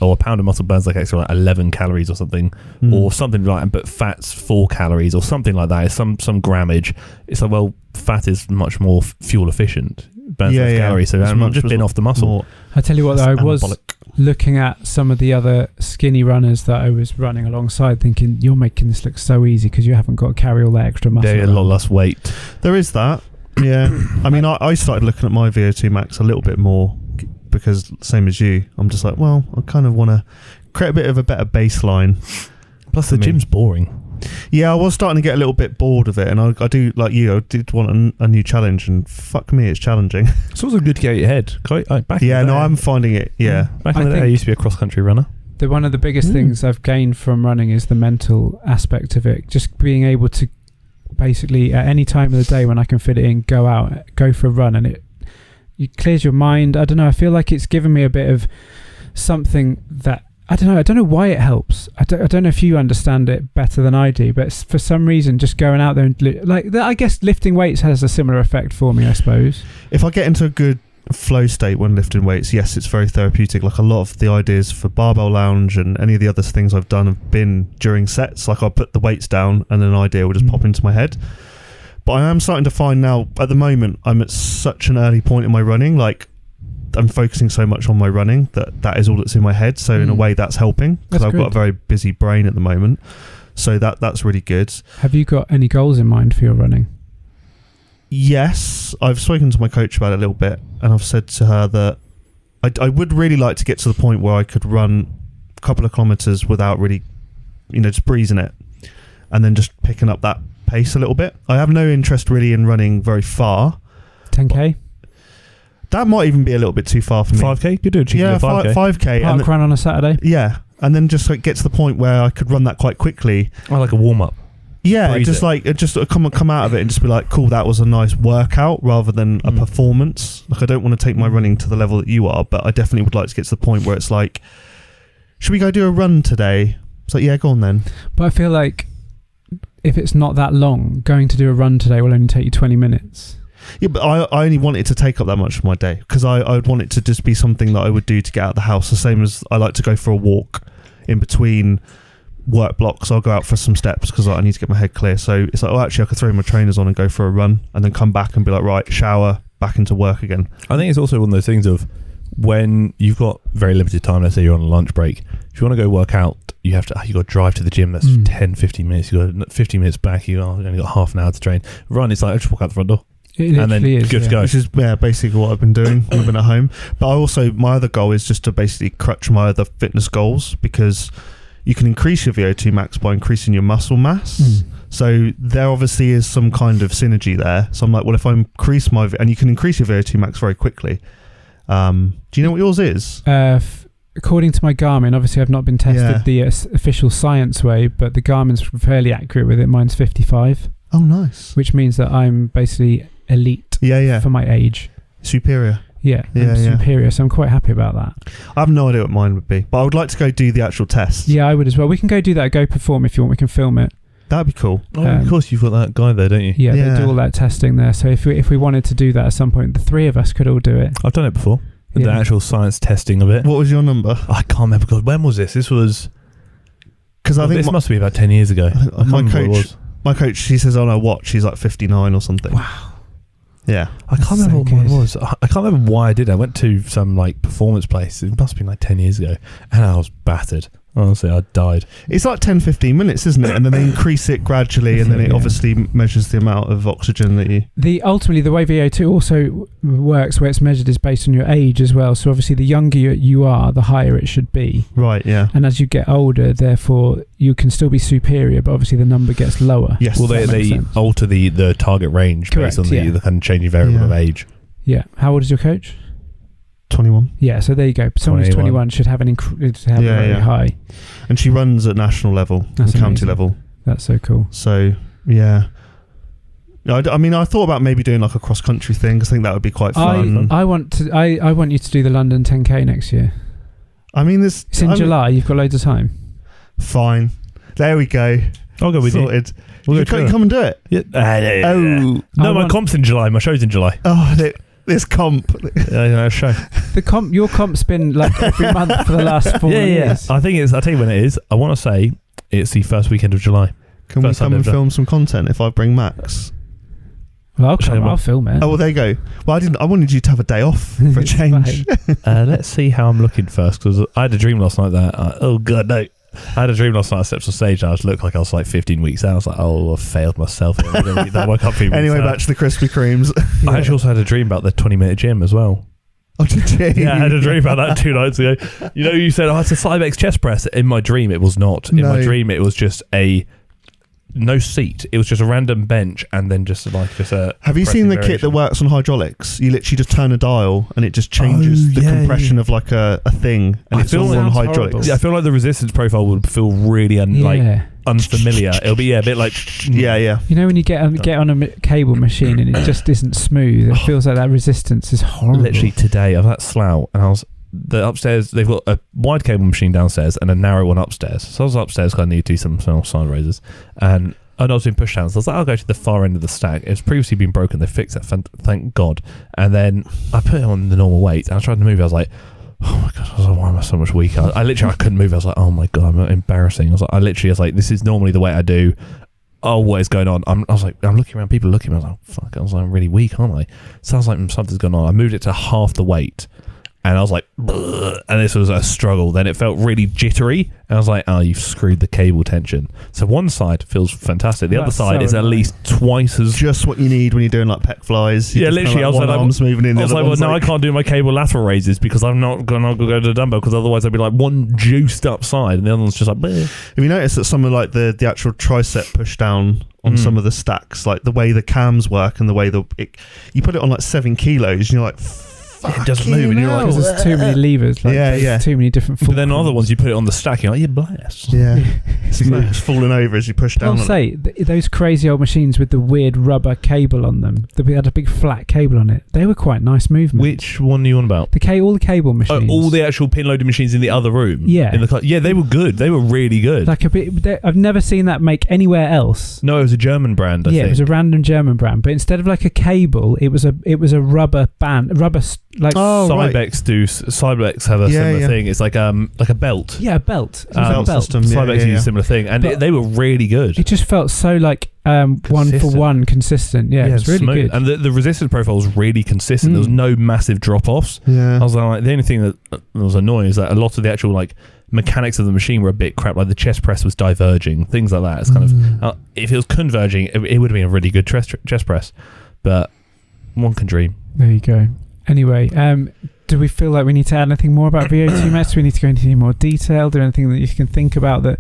or a pound of muscle burns like extra like 11 calories or something, or something like. But fat's 4 calories or something like that. It's some grammage. It's like, well, fat is much more fuel efficient, burns less calories. So I'm just been off the muscle. I tell you what, though, I was anabolic. looking at some of the other skinny runners that I was running alongside, thinking, you're making this look so easy because you haven't got to carry all that extra muscle. They're a lot less weight. There is that. Yeah. I mean, I started looking at my Vo2 Max a little bit more because, same as you, I'm just like, well, I kind of want to create a bit of a better baseline. Plus, the gym's boring. Yeah, I was starting to get a little bit bored of it, and I do, like you, I did want a new challenge, and fuck me, it's challenging. It's also good to get out your head. I'm finding it, Back in the day, I used to be a cross-country runner. One of the biggest things I've gained from running is the mental aspect of it. Just being able to basically, at any time of the day when I can fit it in, go out, go for a run, and it clears your mind. I don't know, I feel like it's given me a bit of something that, I don't know why it helps. I don't know if you understand it better than I do, but for some reason, just going out there and I guess lifting weights has a similar effect for me, I suppose. If I get into a good flow state when lifting weights, yes, it's very therapeutic. Like a lot of the ideas for barbell lounge and any of the other things I've done have been during sets. Like I'll put the weights down and an idea will just pop into my head. But I am starting to find now, at the moment, I'm at such an early point in my running, like I'm focusing so much on my running that is all that's in my head. So in a way that's helping, because I've got a very busy brain at the moment. So that's really good. Have you got any goals in mind for your running? Yes, I've spoken to my coach about it a little bit, and I've said to her that I would really like to get to the point where I could run a couple of kilometers without really, just breezing it, and then just picking up that pace a little bit. I have no interest really in running very far. 10k? That might even be a little bit too far for me. 5k? You do a cheeky 5k. 5k. Park run on a Saturday? Yeah, and then just get to the point where I could run that quite quickly. Oh, like a warm-up. Yeah, just come out of it and just be like, cool, that was a nice workout rather than a performance. Like, I don't want to take my running to the level that you are, but I definitely would like to get to the point where it's like, should we go do a run today? It's like, yeah, go on then. But I feel like if it's not that long, going to do a run today will only take you 20 minutes. Yeah, but I only want it to take up that much of my day, because I would want it to just be something that I would do to get out of the house, the same as I like to go for a walk in between work blocks. I'll go out for some steps because I need to get my head clear. So it's like, oh, actually I could throw my trainers on and go for a run and then come back and be like, right, shower, back into work again. I think it's also one of those things of when you've got very limited time, let's say you're on a lunch break, if you want to go work out, you got to drive to the gym. That's 10-15 minutes. You got 15 minutes back, you've only got half an hour to train. Run, it's like, I just walk out the front door. And then is, good to go. Which is basically what I've been doing when I've been at home. But my other goal is just to basically crutch my other fitness goals, because you can increase your Vo2 Max by increasing your muscle mass. So there obviously is some kind of synergy there. So I'm like, well, if I increase and you can increase your Vo2 Max very quickly. Do you know what yours is? According to my Garmin, obviously I've not been tested the official science way, but the Garmin's fairly accurate with it. Mine's 55. Oh, nice. Which means that I'm basically elite for my age. Superior. I'm superior, so I'm quite happy about that. I have no idea what mine would be, but I would like to go do the actual test. Yeah, I would as well. We can go do that, go perform if you want. We can film it. That'd be cool. Of course, you've got that guy there, don't you? Yeah, they do all that testing there. So if we wanted to do that at some point, the three of us could all do it. I've done it before. The actual science testing of it. What was your number? I can't remember. God, when was this? This was... Because I think this must be about 10 years ago. My coach, she says on her watch, she's like 59 or something. Wow. Yeah. I can't remember what mine was. I can't remember why I did it. I went to some performance place. It must have been 10 years ago. And I was battered. Honestly, I died. It's like 10-15 minutes, isn't it? And then they increase it gradually, and then it obviously measures the amount of oxygen that you... Ultimately, the way VO2 also works, where it's measured, is based on your age as well. So obviously, the younger you are, the higher it should be. Right, yeah. And as you get older, therefore, you can still be superior, but obviously the number gets lower. Yes. Well, they alter the target range based on the kind of changing variable of age. Yeah. How old is your coach? 21. Yeah, so there you go. Someone who's 21 should have very high. And she runs at national level and county level. That's so cool. So, yeah. I mean, I thought about maybe doing a cross-country thing, because I think that would be quite fun. I want you to do the London 10K next year. I mean, it's in July. You've got loads of time. Fine. There we go. I'll go with Sorted. We'll You go can't come and do it. you. Oh. No, my comp's in July. My show's in July. Oh, this comp. Show. Your comp's been like every month for the last 4 years. I think I'll tell you when it is. I want to say it's the first weekend of July. Can we come and film some content if I bring Max? Well, I'll film it. Oh, well, there you go. Well, I wanted you to have a day off for a change. Let's see how I'm looking first, because I had a dream last night that oh god no, I had a dream last night I stepped on stage and I looked like I was like 15 weeks out. I was like, oh, I failed myself. That woke up anyway, back to the Krispy Kremes. I actually also had a dream about the 20-minute gym as well. Oh, did you? Yeah, I had a dream about that 2 nights ago. You know, you said, it's a Cybex chest press. In my dream, it was not. In my dream, it was just no seat. It was just a random bench and then just a... Have you seen the kit that works on hydraulics? You literally just turn a dial and it just changes the compression of like a thing, and it's all on hydraulics. Yeah, I feel like the resistance profile would feel really unfamiliar. It'll be a bit like... Yeah. You know when you get on a cable machine and it just isn't smooth, it feels like that resistance is horrible. Literally today, I was at Slough and the upstairs, they've got a wide cable machine downstairs and a narrow one upstairs. So I was upstairs because I need to do some side raises. And I was doing push downs. So I was like, I'll go to the far end of the stack. It's previously been broken. They fixed it, thank God. And then I put it on the normal weight and I tried to move. I was like, oh my God, I was like, why am I so much weaker? I couldn't move. I was like, oh my God, I'm embarrassing. I was like, this is normally the way I do. Oh, what is going on? I'm looking around, people looking at me. I was like, fuck, I'm really weak, aren't I? Sounds like something's going on. I moved it to half the weight. And I was like, bleh, and this was a struggle. Then it felt really jittery. And I was like, oh, you've screwed the cable tension. So one side feels fantastic. The other side is at least twice as... Just what you need when you're doing like pec flies. Yeah, literally. I was like, arm's moving in. I was like, well, no, I can't do my cable lateral raises because I'm not going to go to the dumbbell, because otherwise I'd be like one juiced up side and the other one's just like, bleh. Have you noticed that some of like the actual tricep push down on some of the stacks, like the way the cams work and the way you put it on like 7 kilos and you're like... It doesn't move, and you're like, because there's too many levers. Too many different. But then other ones, you put it on the stack, you're like, you're blessed. Yeah, it's falling over as you push down. I'll say those crazy old machines with the weird rubber cable on them. They had a big flat cable on it. They were quite nice movements. Which one are you on about? All the cable machines. All the actual pin loaded machines in the other room. Yeah, they were good. They were really good. Like a bit. I've never seen that make anywhere else. No, it was a German brand. I think. It was a random German brand. But instead of like a cable, it was a rubber band, Cybex have a similar thing. It's like a belt. Yeah, a belt. Belt system. Cybex use a similar thing, and they were really good. It just felt so like one for one consistent. Yeah, it was really smooth. good. And the resistance profile was really consistent. There was no massive drop offs. Yeah, I was like, the only thing that was annoying is that a lot of the actual like mechanics of the machine were a bit crap. Like the chest press was diverging, things like that. It's kind of if it was converging, it would have been a really good chest press. But one can dream. There you go. Anyway, do we feel like we need to add anything more about Vo2 Max? Do we need to go into any more detail? Do anything that you can think about to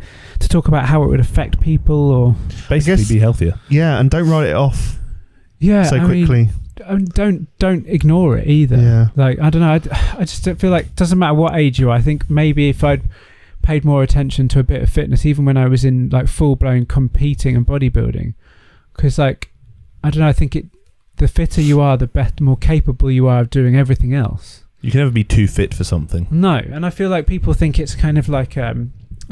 talk about how it would affect people, or basically be healthier? Yeah, and don't write it off. Yeah, so quickly. Don't ignore it either. Yeah. Like I don't know. I just don't feel like it doesn't matter what age you are. I think maybe if I'd paid more attention to a bit of fitness, even when I was in like full blown competing and bodybuilding, because like I don't know. I think the fitter you are, the better, more capable you are of doing everything else. You can never be too fit for something. No, and I feel like people think it's kind of like a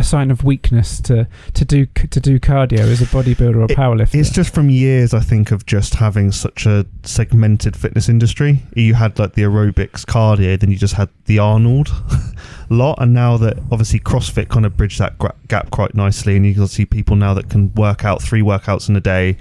sign of weakness to do cardio as a bodybuilder or powerlifter. It's just from years, I think, of just having such a segmented fitness industry. You had like the aerobics, cardio, then you just had the Arnold lot, and now that obviously CrossFit kind of bridged that gap quite nicely, and you can see people now that can work out 3 workouts in a day,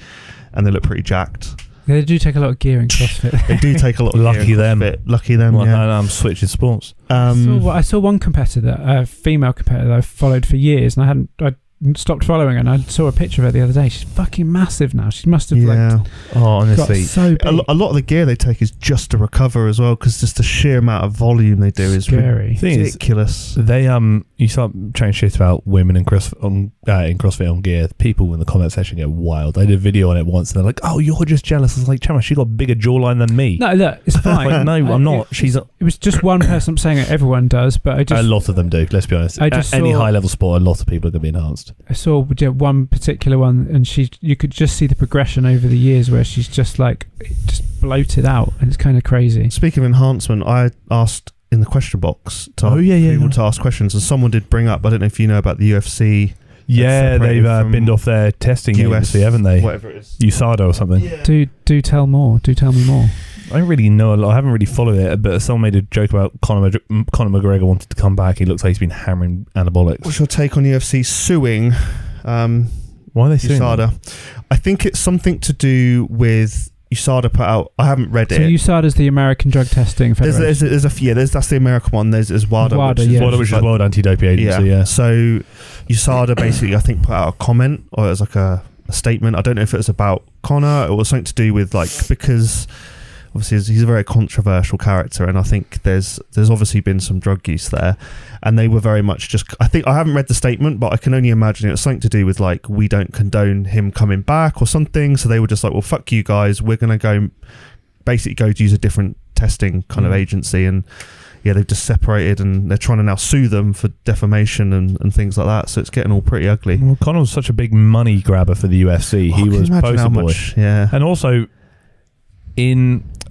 and they look pretty jacked. They do take a lot of gear in CrossFit. They do take a lot of Lucky gear them. CrossFit. Lucky them, well, yeah. I'm switching sports. I saw one competitor, a female competitor that I've followed for years, and I stopped following her, and I saw a picture of her the other day. She's fucking massive now. She must have honestly, got so big. A lot of the gear they take is just to recover as well, because just the sheer amount of volume they do is scary. Ridiculous. They you start chatting shit about women in CrossFit on gear. People in the comment section go wild. I did a video on it once, and they're like, "Oh, you're just jealous." I was like, "Chama, she got a bigger jawline than me." No, look, it's fine. Like, no, I'm not. It was just one person saying it. Everyone does, but a lot of them do. Let's be honest. Any high level sport, a lot of people are going to be enhanced. I saw one particular one, and you could just see the progression over the years where she's just bloated out, and it's kind of crazy. Speaking of enhancement, I asked in the question box to people to ask questions, and someone did bring up, I don't know if you know about the UFC Yeah, they've binned off their testing agency, haven't they? Whatever it is. USADA or something. Yeah. Do tell more. Do tell me more. I don't really know a lot. I haven't really followed it, but someone made a joke about Conor McGregor wanted to come back. He looks like he's been hammering anabolics. What's your take on UFC suing why are they suing USADA? them? I think it's something to do with USADA put out. I haven't read So it. USADA's the American Drug Testing Federation. There's a few. That's the American one. There's WADA, WADA, which is World Anti-Doping Agency. Yeah. So USADA basically, I think, put out a comment, or it was like a statement. I don't know if it was about Conor or something to do with because obviously he's a very controversial character, and I think there's obviously been some drug use there, and they were very much just. I think I haven't read the statement, but I can only imagine it was something to do with we don't condone him coming back or something. So they were just like, well, fuck you guys, we're gonna go to use a different testing kind of agency, and yeah, they've just separated, and they're trying to now sue them for defamation and things like that. So it's getting all pretty ugly. Well, Conor was such a big money grabber for the UFC. He was poster boy, and also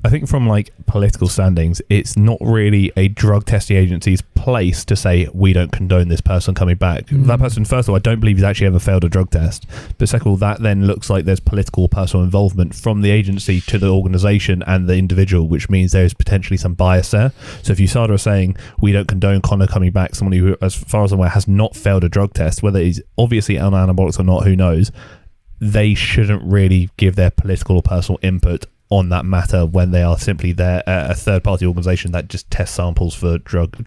I think from political standings, it's not really a drug testing agency's place to say we don't condone this person coming back. That person, first of all, I don't believe he's actually ever failed a drug test. But second of all, that then looks like there's political personal involvement from the agency to the organisation and the individual, which means there's potentially some bias there. So if USADA are saying we don't condone Conor coming back, someone who, as far as I'm aware, has not failed a drug test, whether he's obviously on anabolics or not, who knows, they shouldn't really give their political or personal input on that matter when they are simply there a third party organisation that just tests samples for drugs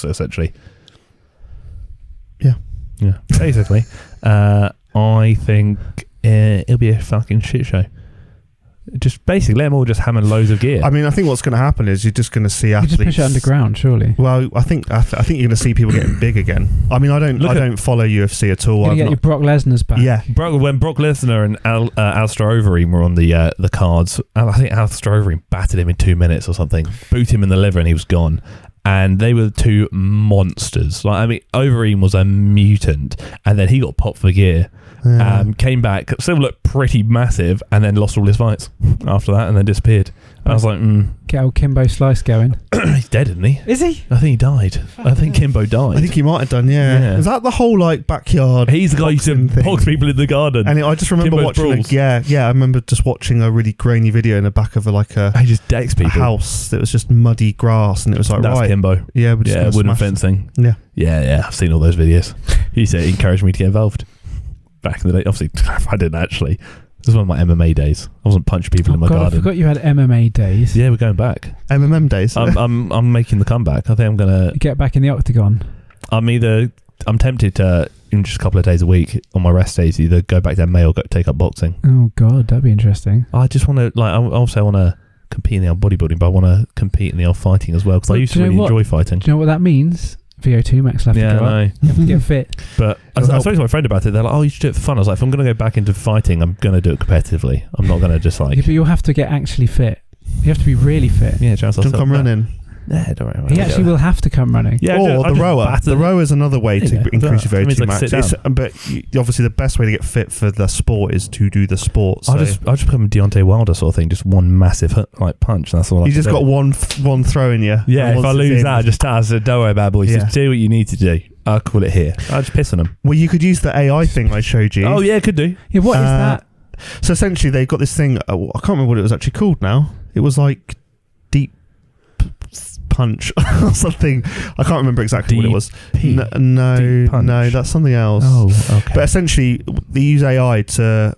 essentially. Yeah basically. I think it'll be a fucking shit show. Just basically let them all just hammer loads of gear. I mean, I think what's going to happen is you're just going to see athletes. You just push it underground, surely. Well, I think you're going to see people getting big again. I mean, I don't follow UFC at all. You get your Brock Lesnar's back. Yeah, when Brock Lesnar and Alistair Overeem were on the cards, I think Alistair Overeem battered him in 2 minutes or something, boot him in the liver, and he was gone. And they were two monsters. Overeem was a mutant, and then he got popped for gear. Came back, still looked pretty massive, and then lost all his fights after that, and then disappeared. I was like, get old Kimbo Slice going. He's dead, isn't he? Is he? I think he died. I think Kimbo died. I think he might have done. Yeah. Is that the whole backyard? He's the guy who used to box people in the garden. And I just remember watching. I remember just watching a really grainy video in the back of he just decks people. A house that was just muddy grass, and it was like, that's right, Kimbo. Yeah, we're just wooden fencing. Yeah. I've seen all those videos. He said he encouraged me to get involved. Back in the day, obviously, I didn't actually. This was one of my MMA days. I wasn't punching people in my garden. I forgot you had MMA days. Yeah, we're going back. MMM days. I'm making the comeback. I think I'm gonna get back in the octagon. I'm tempted to in just a couple of days a week on my rest days either go back to MMA or take up boxing. Oh god, that'd be interesting. I just want to I want to compete in the old bodybuilding, but I want to compete in the old fighting as well because I used to really enjoy fighting. Do you know what that means? Vo2 Max left to go up. You have to get fit. But I spoke to my friend about it. They're like, oh, you should do it for fun. I was like, if I'm going to go back into fighting, I'm going to do it competitively. I'm not going to just but you'll have to get actually fit. You have to be really fit. Yeah, chance don't come running. Yeah, don't worry. He actually will have to come running. Yeah, or the rower. The rower is another way to increase your VO2 max. But obviously, the best way to get fit for the sport is to do the sport. So. I'll just become a Deontay Wilder sort of thing. Just one massive punch. And that's all. You just got one throw in you. Yeah, if I lose that, I said, don't worry, bad boys. Just do what you need to do. I'll call it here. I'll just piss on them. Well, you could use the AI thing I showed you. Oh yeah, could do. Yeah, what is that? So essentially, they've got this thing. I can't remember what it was actually called now. It was like deep punch or something. I can't remember exactly what it was. No, that's something else. Oh, okay. But essentially, they use AI to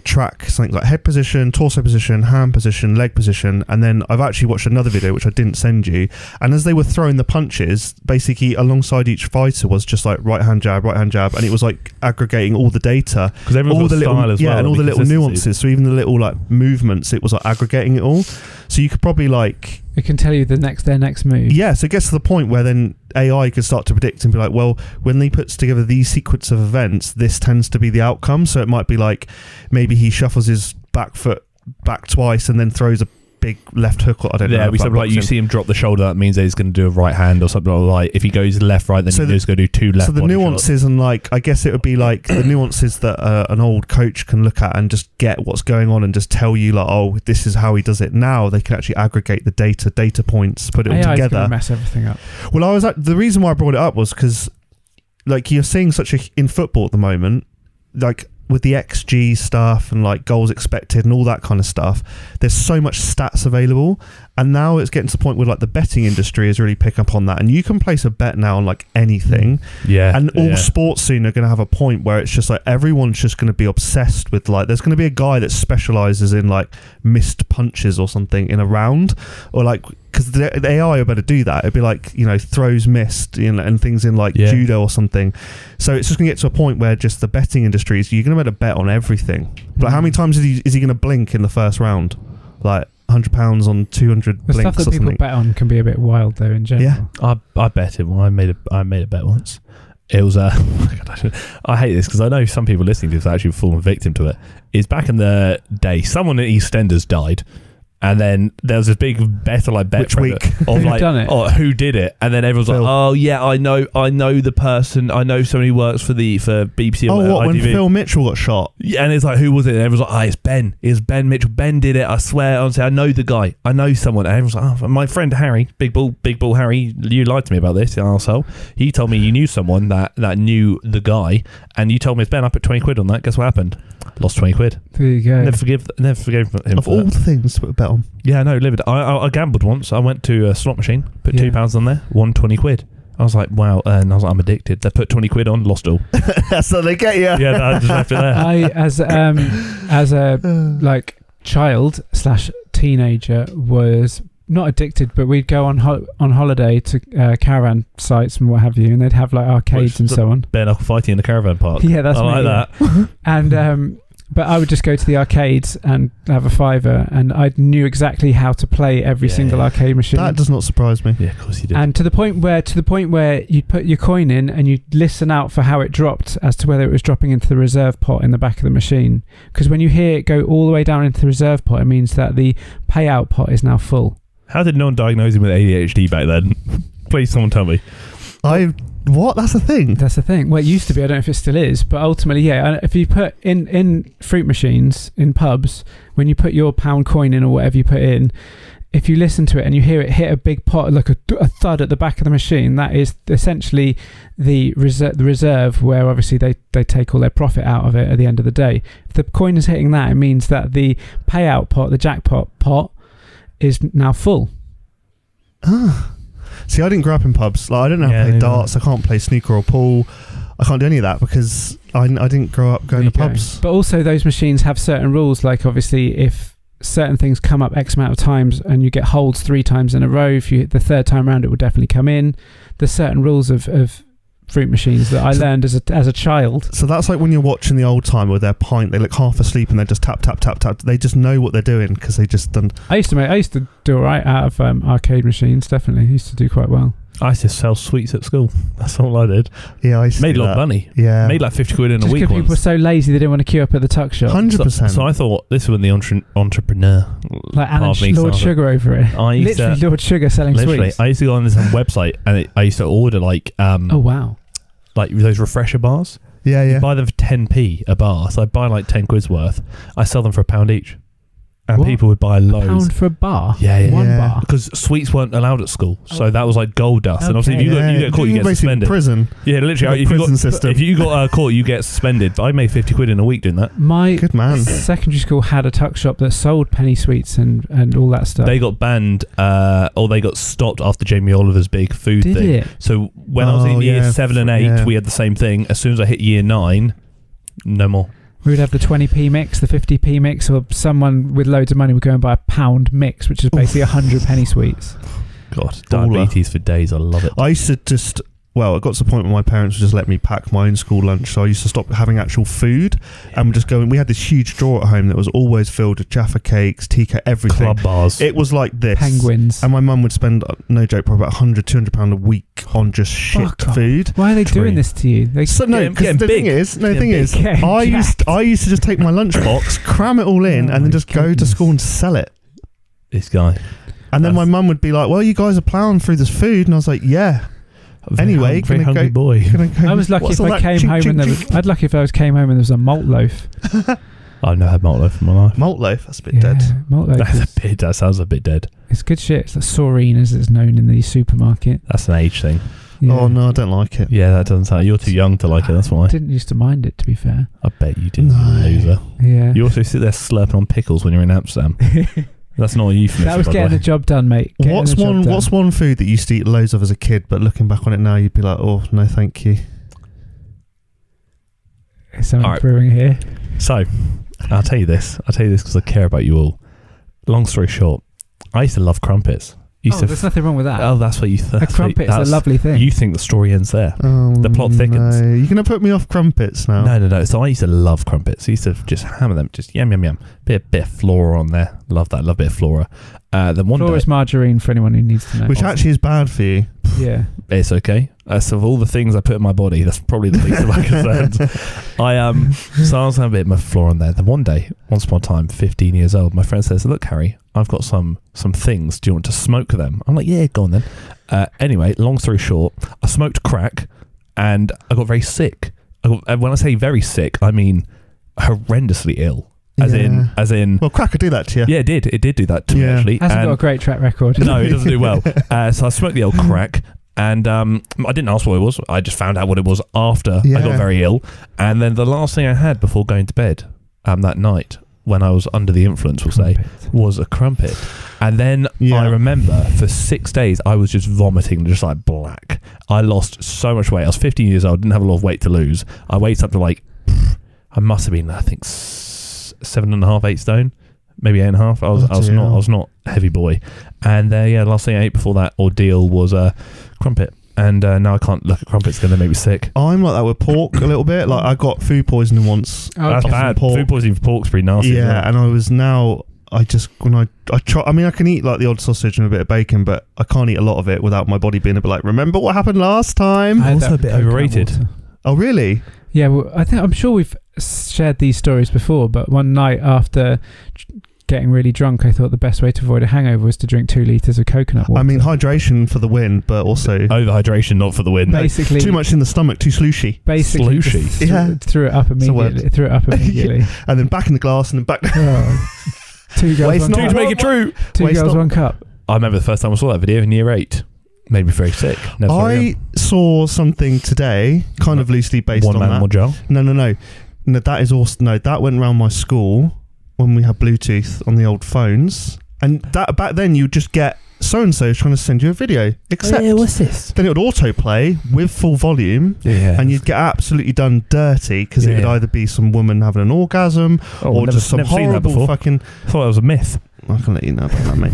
track something like head position, torso position, hand position, leg position, and then I've actually watched another video which I didn't send you, and as they were throwing the punches, basically alongside each fighter was just like right hand jab, and it was like aggregating all the data, because all the little as well, and all the little nuances, so even the little movements, it was like aggregating it all, so you could probably it can tell you their next move. Yeah, so it gets to the point where then AI could start to predict and be like, well, when he puts together these sequence of events, this tends to be the outcome. So it might be like maybe he shuffles his back foot back twice and then throws a big left hook. I don't know. Yeah, we said like you see him drop the shoulder, that means that he's going to do a right hand or something like that. If he goes left, right, then he's going to do two left. So the nuances shots. And I guess it would be like the nuances that an old coach can look at and just get what's going on and just tell you oh, this is how he does it now. They can actually aggregate the data points, put it all together. Mess everything up. Well, the reason why I brought it up was because like you're seeing in football at the moment, like with the XG stuff and like goals expected and all that kind of stuff, there's so much stats available, and now it's getting to the point where like the betting industry is really picking up on that, and you can place a bet now on like anything. And all sports soon are going to have a point where it's just like everyone's just going to be obsessed with like, there's going to be a guy that specializes in like missed punches or something in a round, or like, because the AI are able to do that. It'd be like, you know, throws missed, you know, and things in like judo or something. So it's just going to get to a point where just the betting industry is, you're going to be able to bet on everything. Like how many times is he going to blink in the first round? Like £100 on 200 blinks or something. The stuff that people bet on can be a bit wild though in general. Yeah, I bet it. Well, I made a bet once. It was I hate this because I know some people listening to this actually fallen victim to it. Is back in the day, someone in EastEnders died. And then there was this big bet Which week? Of like, who did it? And then everyone's Phil. like, oh yeah, I know the person. I know somebody who works for BBC. Oh, what? ITV. When Phil Mitchell got shot? Yeah, and it's like, who was it? And everyone's like, it's Ben. It's Ben Mitchell. Ben did it. I swear. Honestly, I know the guy. I know someone. And everyone's like, oh, my friend Harry, big ball Harry. You lied to me about this, you arsehole. He told me you knew someone that knew the guy, and you told me it's Ben. I put 20 quid on that. Guess what happened? Lost 20 quid. There you go. Never forgave him Of for all that. the things to put a bet on. Yeah, no, livid. I gambled once. I went to a slot machine, put £2 on there, won 20 quid. I was like, wow, and I was like, I'm addicted. They put 20 quid on, lost all. That's how they get you. Yeah, no, I just left it there. I, as a like child / teenager, was not addicted, but we'd go on holiday to caravan sites and what have you, and they'd have like arcades and so on. Bare knuckle fighting in the caravan park. Yeah, that's I like that. And but I would just go to the arcades and have a fiver, and I knew exactly how to play every single arcade machine. That does not surprise me. Yeah, of course you did. And to the point where you'd put your coin in and you'd listen out for how it dropped as to whether it was dropping into the reserve pot in the back of the machine. Because when you hear it go all the way down into the reserve pot, it means that the payout pot is now full. How did no one diagnose him with ADHD back then? Please, someone tell me. What? That's a thing? That's the thing. Well, it used to be. I don't know if it still is, but ultimately, yeah. If you put in fruit machines in pubs, when you put your pound coin in or whatever you put in, if you listen to it and you hear it hit a big pot, like a thud at the back of the machine, that is essentially the reserve where obviously they take all their profit out of it at the end of the day. If the coin is hitting that, it means that the payout pot, the jackpot pot, is now full. See, I didn't grow up in pubs. Like, I don't know how to play darts. I can't play snooker or pool. I can't do any of that because I didn't grow up going to pubs. But also those machines have certain rules. Like obviously, if certain things come up X amount of times and you get holds 3 times in a row, if you hit the third time round, it will definitely come in. There's certain rules of fruit machines that I learned as a child. So that's like when you're watching the old timer with their pint, they look half asleep and they just tap tap tap tap. They just know what they're doing because they just done. I used to do all right out of arcade machines. Definitely, I used to do quite well. I used to sell sweets at school. That's all I did. Yeah, I used to made a lot of money. Yeah, made like 50 quid in just a week. Because people were so lazy, they didn't want to queue up at the tuck shop. 100%. So I thought this was when the entrepreneur, like Lord Sugar over it. Literally Lord Sugar selling sweets. I used to go on this website and I used to order like oh wow, like those refresher bars. Yeah. You buy them for 10p a bar. So I buy like 10 quid's worth. I sell them for £1 each. And what? People would buy loads. £1 for a bar? Yeah. One bar? Because sweets weren't allowed at school. So that was like gold dust. And obviously if you get caught, you get suspended. Prison. Yeah, literally. If you got caught, you get suspended. But I made 50 quid in a week doing that. My good man. Secondary school had a tuck shop that sold penny sweets and all that stuff. They got banned, or they got stopped after Jamie Oliver's big food thing. Did it? So when I was in year 7 and 8, we had the same thing. As soon as I hit year 9, no more. We would have the 20p mix, the 50p mix, or someone with loads of money would go and buy a pound mix, which is basically 100 penny sweets. God, diabetes for days. I love it. I used to just... Well, it got to the point where my parents would just let me pack my own school lunch, so I used to stop having actual food and just go. And we had this huge drawer at home that was always filled with Jaffa cakes, tea cake, everything. Club bars. It was like this. Penguins. And my mum would spend, no joke, probably about £100-200 a week on just shit food. Why are they doing this to you? The thing is, I used to just take my lunchbox, cram it all in, and then just go to school and sell it. This guy. And then my mum would be like, "Well, you guys are ploughing through this food," and I was like, "Yeah." Anyway, very hungry boy. I was lucky if I came home and there was. I'd lucky if I came home and there was a malt loaf. I've never had malt loaf in my life. Malt loaf, that's a bit dead. Malt loaf. That sounds a bit dead. It's good shit. It's like saurine, as it's known in the supermarket. That's an age thing. Yeah. Oh no, I don't like it. Yeah, that doesn't sound. You're too young to like it. That's why. I didn't used to mind it, to be fair. I bet you didn't, No. loser. Yeah. You also sit there slurping on pickles when you're in Amsterdam. That's not a euphemism. That was by the getting way. the job done, mate. Getting What's the job done. What's one food that you used to eat loads of as a kid, but looking back on it now, you'd be like, oh no, thank you. Is something All right. brewing here? So, I'll tell you this. I'll tell you this because I care about you all. Long story short, I used to love crumpets. There's nothing wrong with that. Oh, that's what you think. A crumpet's a lovely thing. You think the story ends there. Oh, The plot thickens. No. You're gonna put me off crumpets now. No. So I used to love crumpets. I used to just hammer them. Just yum, yum, yum. Bit of flora on there. Love that. Love a bit of flora. Then one Flora's day, margarine for anyone who needs to know. Which actually is bad for you. Yeah. it's okay. So of all the things I put in my body, that's probably the least of my concerns. So I was having a bit of my flora on there. Then one day, once upon a time, 15 years old, my friend says, "Look, Harry, I've got some things. Do you want to smoke them?" I'm like, "Yeah, go on then." Anyway, long story short, I smoked crack and I got very sick. When I say very sick, I mean horrendously ill. As in. Well, crack could do that to you. Yeah, it did. It did do that to me, actually. Hasn't got a great track record. No, it doesn't do well. So I smoked the old crack. And I didn't ask what it was. I just found out what it was after I got very ill. And then the last thing I had before going to bed that night, when I was under the influence, we'll say, was a crumpet. And then I remember for 6 days, I was just vomiting, just like black. I lost so much weight. I was 15 years old, didn't have a lot of weight to lose. I weighed up to I must have been, I think, 7.5, 8 stone. Maybe 8.5. I was not a heavy boy. And the last thing I ate before that ordeal was a crumpet. And now I can't look at crumpets, going to make me sick. I'm like that with pork a little bit. Like I got food poisoning once. Oh, That's bad. Pork. Food poisoning for pork's pretty nasty. Yeah, and I was I try. I mean, I can eat like the odd sausage and a bit of bacon, but I can't eat a lot of it without my body being a bit like, remember what happened last time? I had Also that a bit with coconut overrated. water. Oh, really? Yeah, well, I'm sure we've shared these stories before, but one night after getting really drunk, I thought the best way to avoid a hangover was to drink 2 litres of coconut water. I mean, hydration for the win, but also Overhydration, not for the win. basically, too much in the stomach, too slooshy. basically Slooshy. just Yeah. threw it up immediately. And then back in the glass and then back. Oh. 2 girls, Waste one not. To cup. make it true. 2 waste girls, not. 1 cup. I remember the first time I saw that video in year 8. Made me very sick. Never I saw something today, kind of loosely based one on man, that. one jar. No, that is also that went around my school when we had Bluetooth on the old phones, and that back then you'd just get so and so trying to send you a video, except what's this? then it would autoplay with full volume, Yeah. and you'd get absolutely done dirty because it would Yeah. either be some woman having an orgasm or just some never seen that horrible before. fucking. I thought that was a myth. I can let you know about that, mate.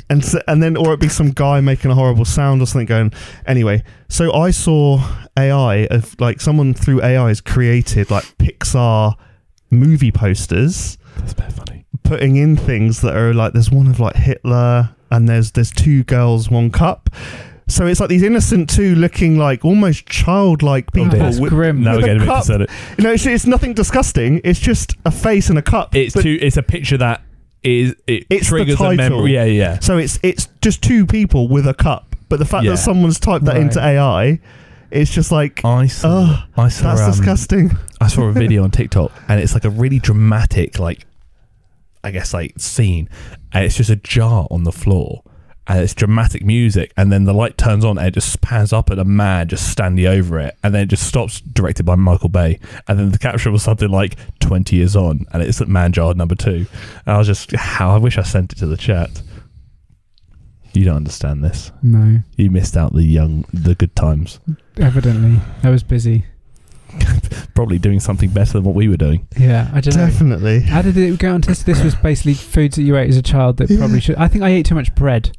And then, or it'd be some guy making a horrible sound or something going. Anyway, so I saw AI of like someone through AI has created like Pixar movie posters, That's a bit funny. putting in things that are like there's one of like Hitler and there's 2 girls, 1 cup. So it's like these innocent 2 looking like almost childlike people. That's grim. Now we're with a getting a bit cup. pathetic. You know, it's nothing disgusting. It's just a face and a cup. It's But- a picture that it It's triggers the a title. memory. Yeah. So it's just 2 people with a cup, but the fact Yeah. that someone's typed that Right. into AI, it's just like, I saw that's disgusting. I saw a video on TikTok, and it's like a really dramatic, like, I guess, like scene, and it's just a jar on the floor, and it's dramatic music, and then the light turns on, and it just pans up at a man just standing over it, and then it just stops, directed by Michael Bay, and then the caption was something like 20 years on, and it's man jar number 2, and I was just, I wish I sent it to the chat. You don't understand this. No, You missed out the good times. evidently. I was busy. Probably doing something better than what we were doing. Yeah, I don't know. Definitely. How did it go on to this? Was basically foods that you ate as a child that probably should. I think I ate too much bread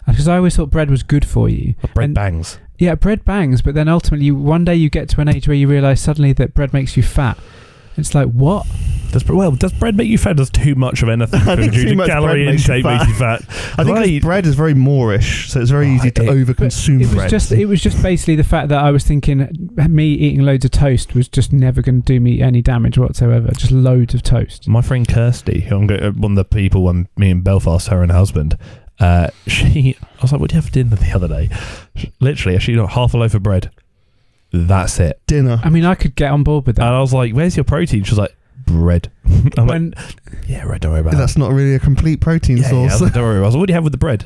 because I always thought bread was good for you. Bread And- bangs. Yeah, bread bangs, but then ultimately one day you get to an age where you realise suddenly that bread makes you fat. It's like, what? Does bread make you fat? Does too much of anything I think due too to much calorie bread makes you intake makes you fat? I think 'cause Right. bread is very Moorish, so it's very easy to Right. overconsume It was bread. just basically the fact that I was thinking me eating loads of toast was just never going to do me any damage whatsoever. Just loads of toast. My friend Kirsty, who one of the people when me in Belfast, her and her husband, I was like, what did you have for dinner the other day? Literally, she got half a loaf of bread. That's it. Dinner. I mean, I could get on board with And that. I was like, where's your protein? She was like, bread. I'm like, yeah, right, don't worry about That's not really a complete protein that. Yeah, I source. was like, don't worry. I was like, what do you have with the bread?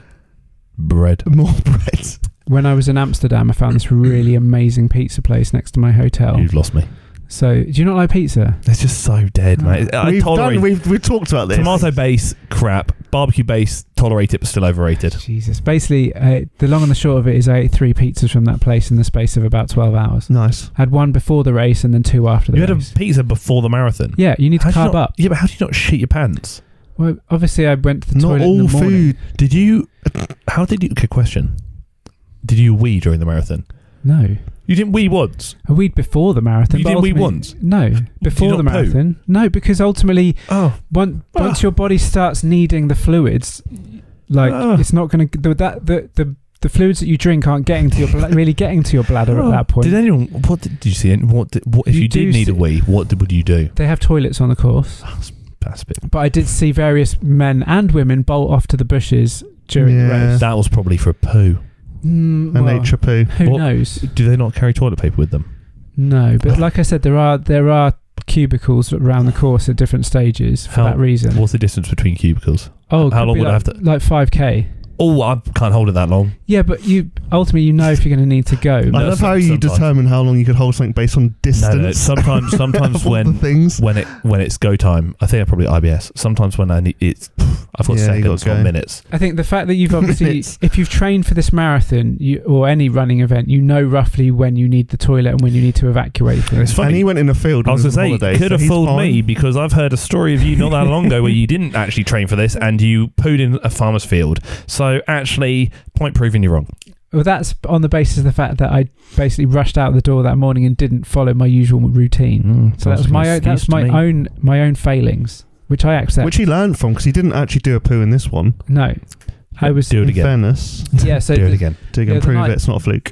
Bread. More bread. when I was in Amsterdam, I found this really amazing pizza place next to my hotel. You've lost me. So, do you not like pizza? It's just so dead, mate. We've talked about this. Tomato base, crap. Barbecue base, tolerate it, but still overrated. Jesus. Basically, the long and the short of it is I ate 3 pizzas from that place in the space of about 12 hours. Nice. I had 1 before the race and then 2 after the race. You had a pizza before the marathon? Yeah, you need to carb up. Yeah, but how do you not shit your pants? Well, obviously I went to the toilet Not in the all morning. food. Did you... Okay, question. Did you wee during the marathon? No. You didn't wee once? I weed before the marathon. You but didn't wee ultimately- once? No. Before the not poo? marathon. No, because ultimately, Oh. once your body starts needing the fluids, it's not going to... The fluids that you drink aren't getting to your really getting to your bladder at that point. Did anyone... What did you see? What if you did need a wee, what would you do? They have toilets on the course. That's a bit... But I did see various men and women bolt off to the bushes during the race. That was probably for a poo. Nature poo. Who knows? Do they not carry toilet paper with them? No, but like I said, there are cubicles around the course at different stages for that reason. What's the distance between cubicles? Oh, how long would I have to... Like 5k. Oh, I can't hold it that long. Yeah, but you ultimately if you're going to need to go. I love how you determine how long you could hold something based on distance. No, sometimes when it's go time, I think I probably IBS. Sometimes when I need I've got seconds or minutes. I think the fact that you've obviously, if you've trained for this marathon or any running event, you know roughly when you need the toilet and when you need to evacuate from it. It's funny. And he went in a field. I was going to say, could have fooled fine. me because I've heard a story of you not that long ago where you didn't actually train for this and you pooed in a farmer's field. So actually, point proving you're wrong. Well, that's on the basis of the fact that I basically rushed out the door that morning and didn't follow my usual routine. So that's my own failings, which I accept. Which he learned from because he didn't actually do a poo in this one. No, I was do it again. Fairness, yeah. So do it again. Prove it's not a fluke.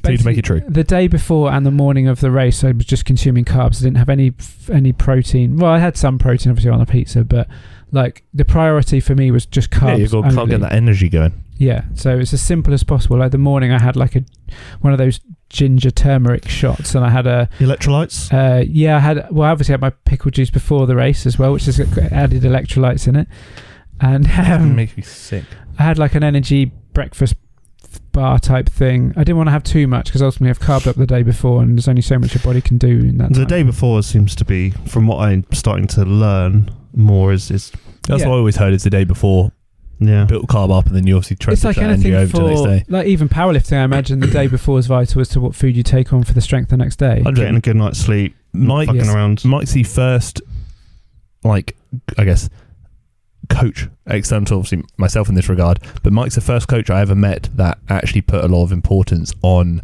To make it true. The day before and the morning of the race, I was just consuming carbs. I didn't have any protein. Well, I had some protein obviously on a pizza, but like the priority for me was just carbs. Yeah, you can't get that energy going. Yeah, so it's as simple as possible. Like the morning, I had like one of those ginger turmeric shots, and I had electrolytes. Yeah, I had. Well, obviously, I had my pickle juice before the race as well, which has added electrolytes in it, and it makes me sick. I had like an energy breakfast bar type thing. I didn't want to have too much because ultimately I've carved up the day before, and there's only so much your body can do in that. The day before seems to be, from what I'm starting to learn more, is that's what I always heard. Is the day before. Yeah, built carb up and then you obviously transfer like that energy over to the next day. Like even powerlifting, I imagine the day before is vital as to what food you take on for the strength the next day. Getting a good night's sleep, fucking around. Mike's the first, like, I guess, coach, external to obviously myself in this regard, but Mike's the first coach I ever met that actually put a lot of importance on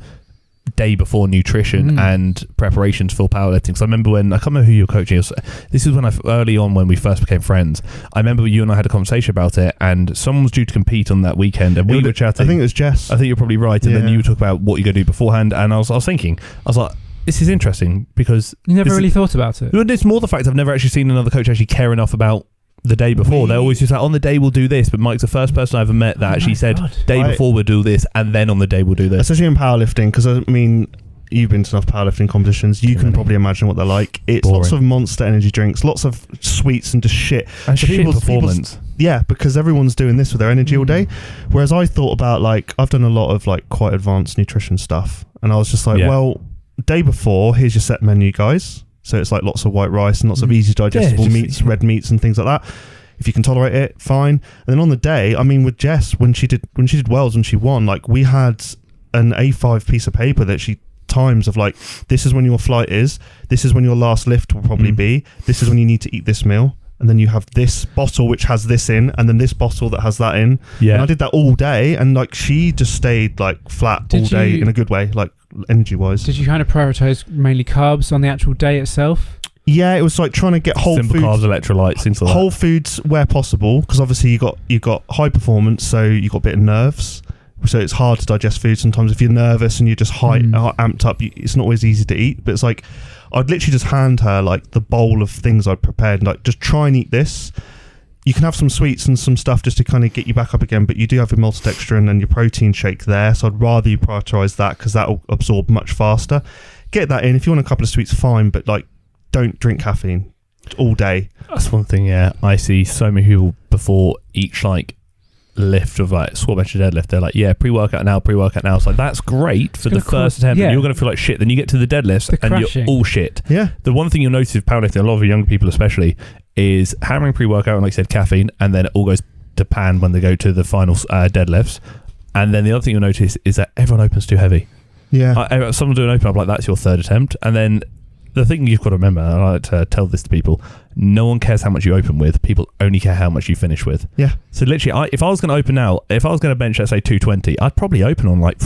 day before nutrition and preparations for powerlifting. So I remember when, I can't remember who you were coaching. This is when early on when we first became friends. I remember you and I had a conversation about it, and someone was due to compete on that weekend, and we were chatting. I think it was Jess. I think you're probably right. And then you were talking about what you're going to do beforehand, and I was thinking, I was like, this is interesting because you never really thought about it. It's more the fact I've never actually seen another coach actually care enough about the day before. They're always just like, on the day we'll do this, but Mike's the first person I ever met that actually said day before we'll do this, and then on the day we'll do this. Especially in powerlifting, because I mean, you've been to enough powerlifting competitions, you can probably imagine what they're like. It's lots of Monster energy drinks, lots of sweets and just shit. And so shit performance. Yeah, because everyone's doing this with their energy all day. Whereas I thought about, like, I've done a lot of like quite advanced nutrition stuff, and I was just like, well, day before, here's your set menu, guys. So it's like lots of white rice and lots of easy digestible meats, red meats and things like that. If you can tolerate it, fine. And then on the day, I mean, with Jess, when she did Wells and she won, like, we had an A5 piece of paper that she times of like, this is when your flight is, this is when your last lift will probably be, this is when you need to eat this meal, and then you have this bottle which has this in, and then this bottle that has that in. And I did that all day, and like, she just stayed like flat all day in a good way, like energy wise. Did you kind of prioritize mainly carbs on the actual day itself? Yeah, it was like trying to get whole simple foods, carbs, electrolytes, things like whole foods where possible, because obviously you got high performance, so you got a bit of nerves. So it's hard to digest food sometimes if you're nervous and you're just amped up. It's not always easy to eat. But it's like, I'd literally just hand her like the bowl of things I'd prepared, and like, just try and eat this. You can have some sweets and some stuff just to kind of get you back up again, but you do have your maltodextrin and your protein shake there. So I'd rather you prioritize that, because that'll absorb much faster. Get that in. If you want a couple of sweets, fine, but like, don't drink caffeine all day. That's one thing. I see so many people before each like lift of like squat, bench, and deadlift, they're like, yeah, pre-workout now. It's like, that's great for the first attempt, and you're going to feel like shit. Then you get to the deadlifts and you're all shit. Yeah. The one thing you'll notice with powerlifting, a lot of younger people especially, is hammering pre-workout and, like I said, caffeine, and then it all goes to pan when they go to the final deadlifts. And then the other thing you'll notice is that everyone opens too heavy. Yeah. Someone doing open up, like, that's your third attempt. And then the thing you've got to remember, and I like to tell this to people, no one cares how much you open with. People only care how much you finish with. Yeah. So literally, if I was going to open now, if I was going to bench, let's say 220, I'd probably open on like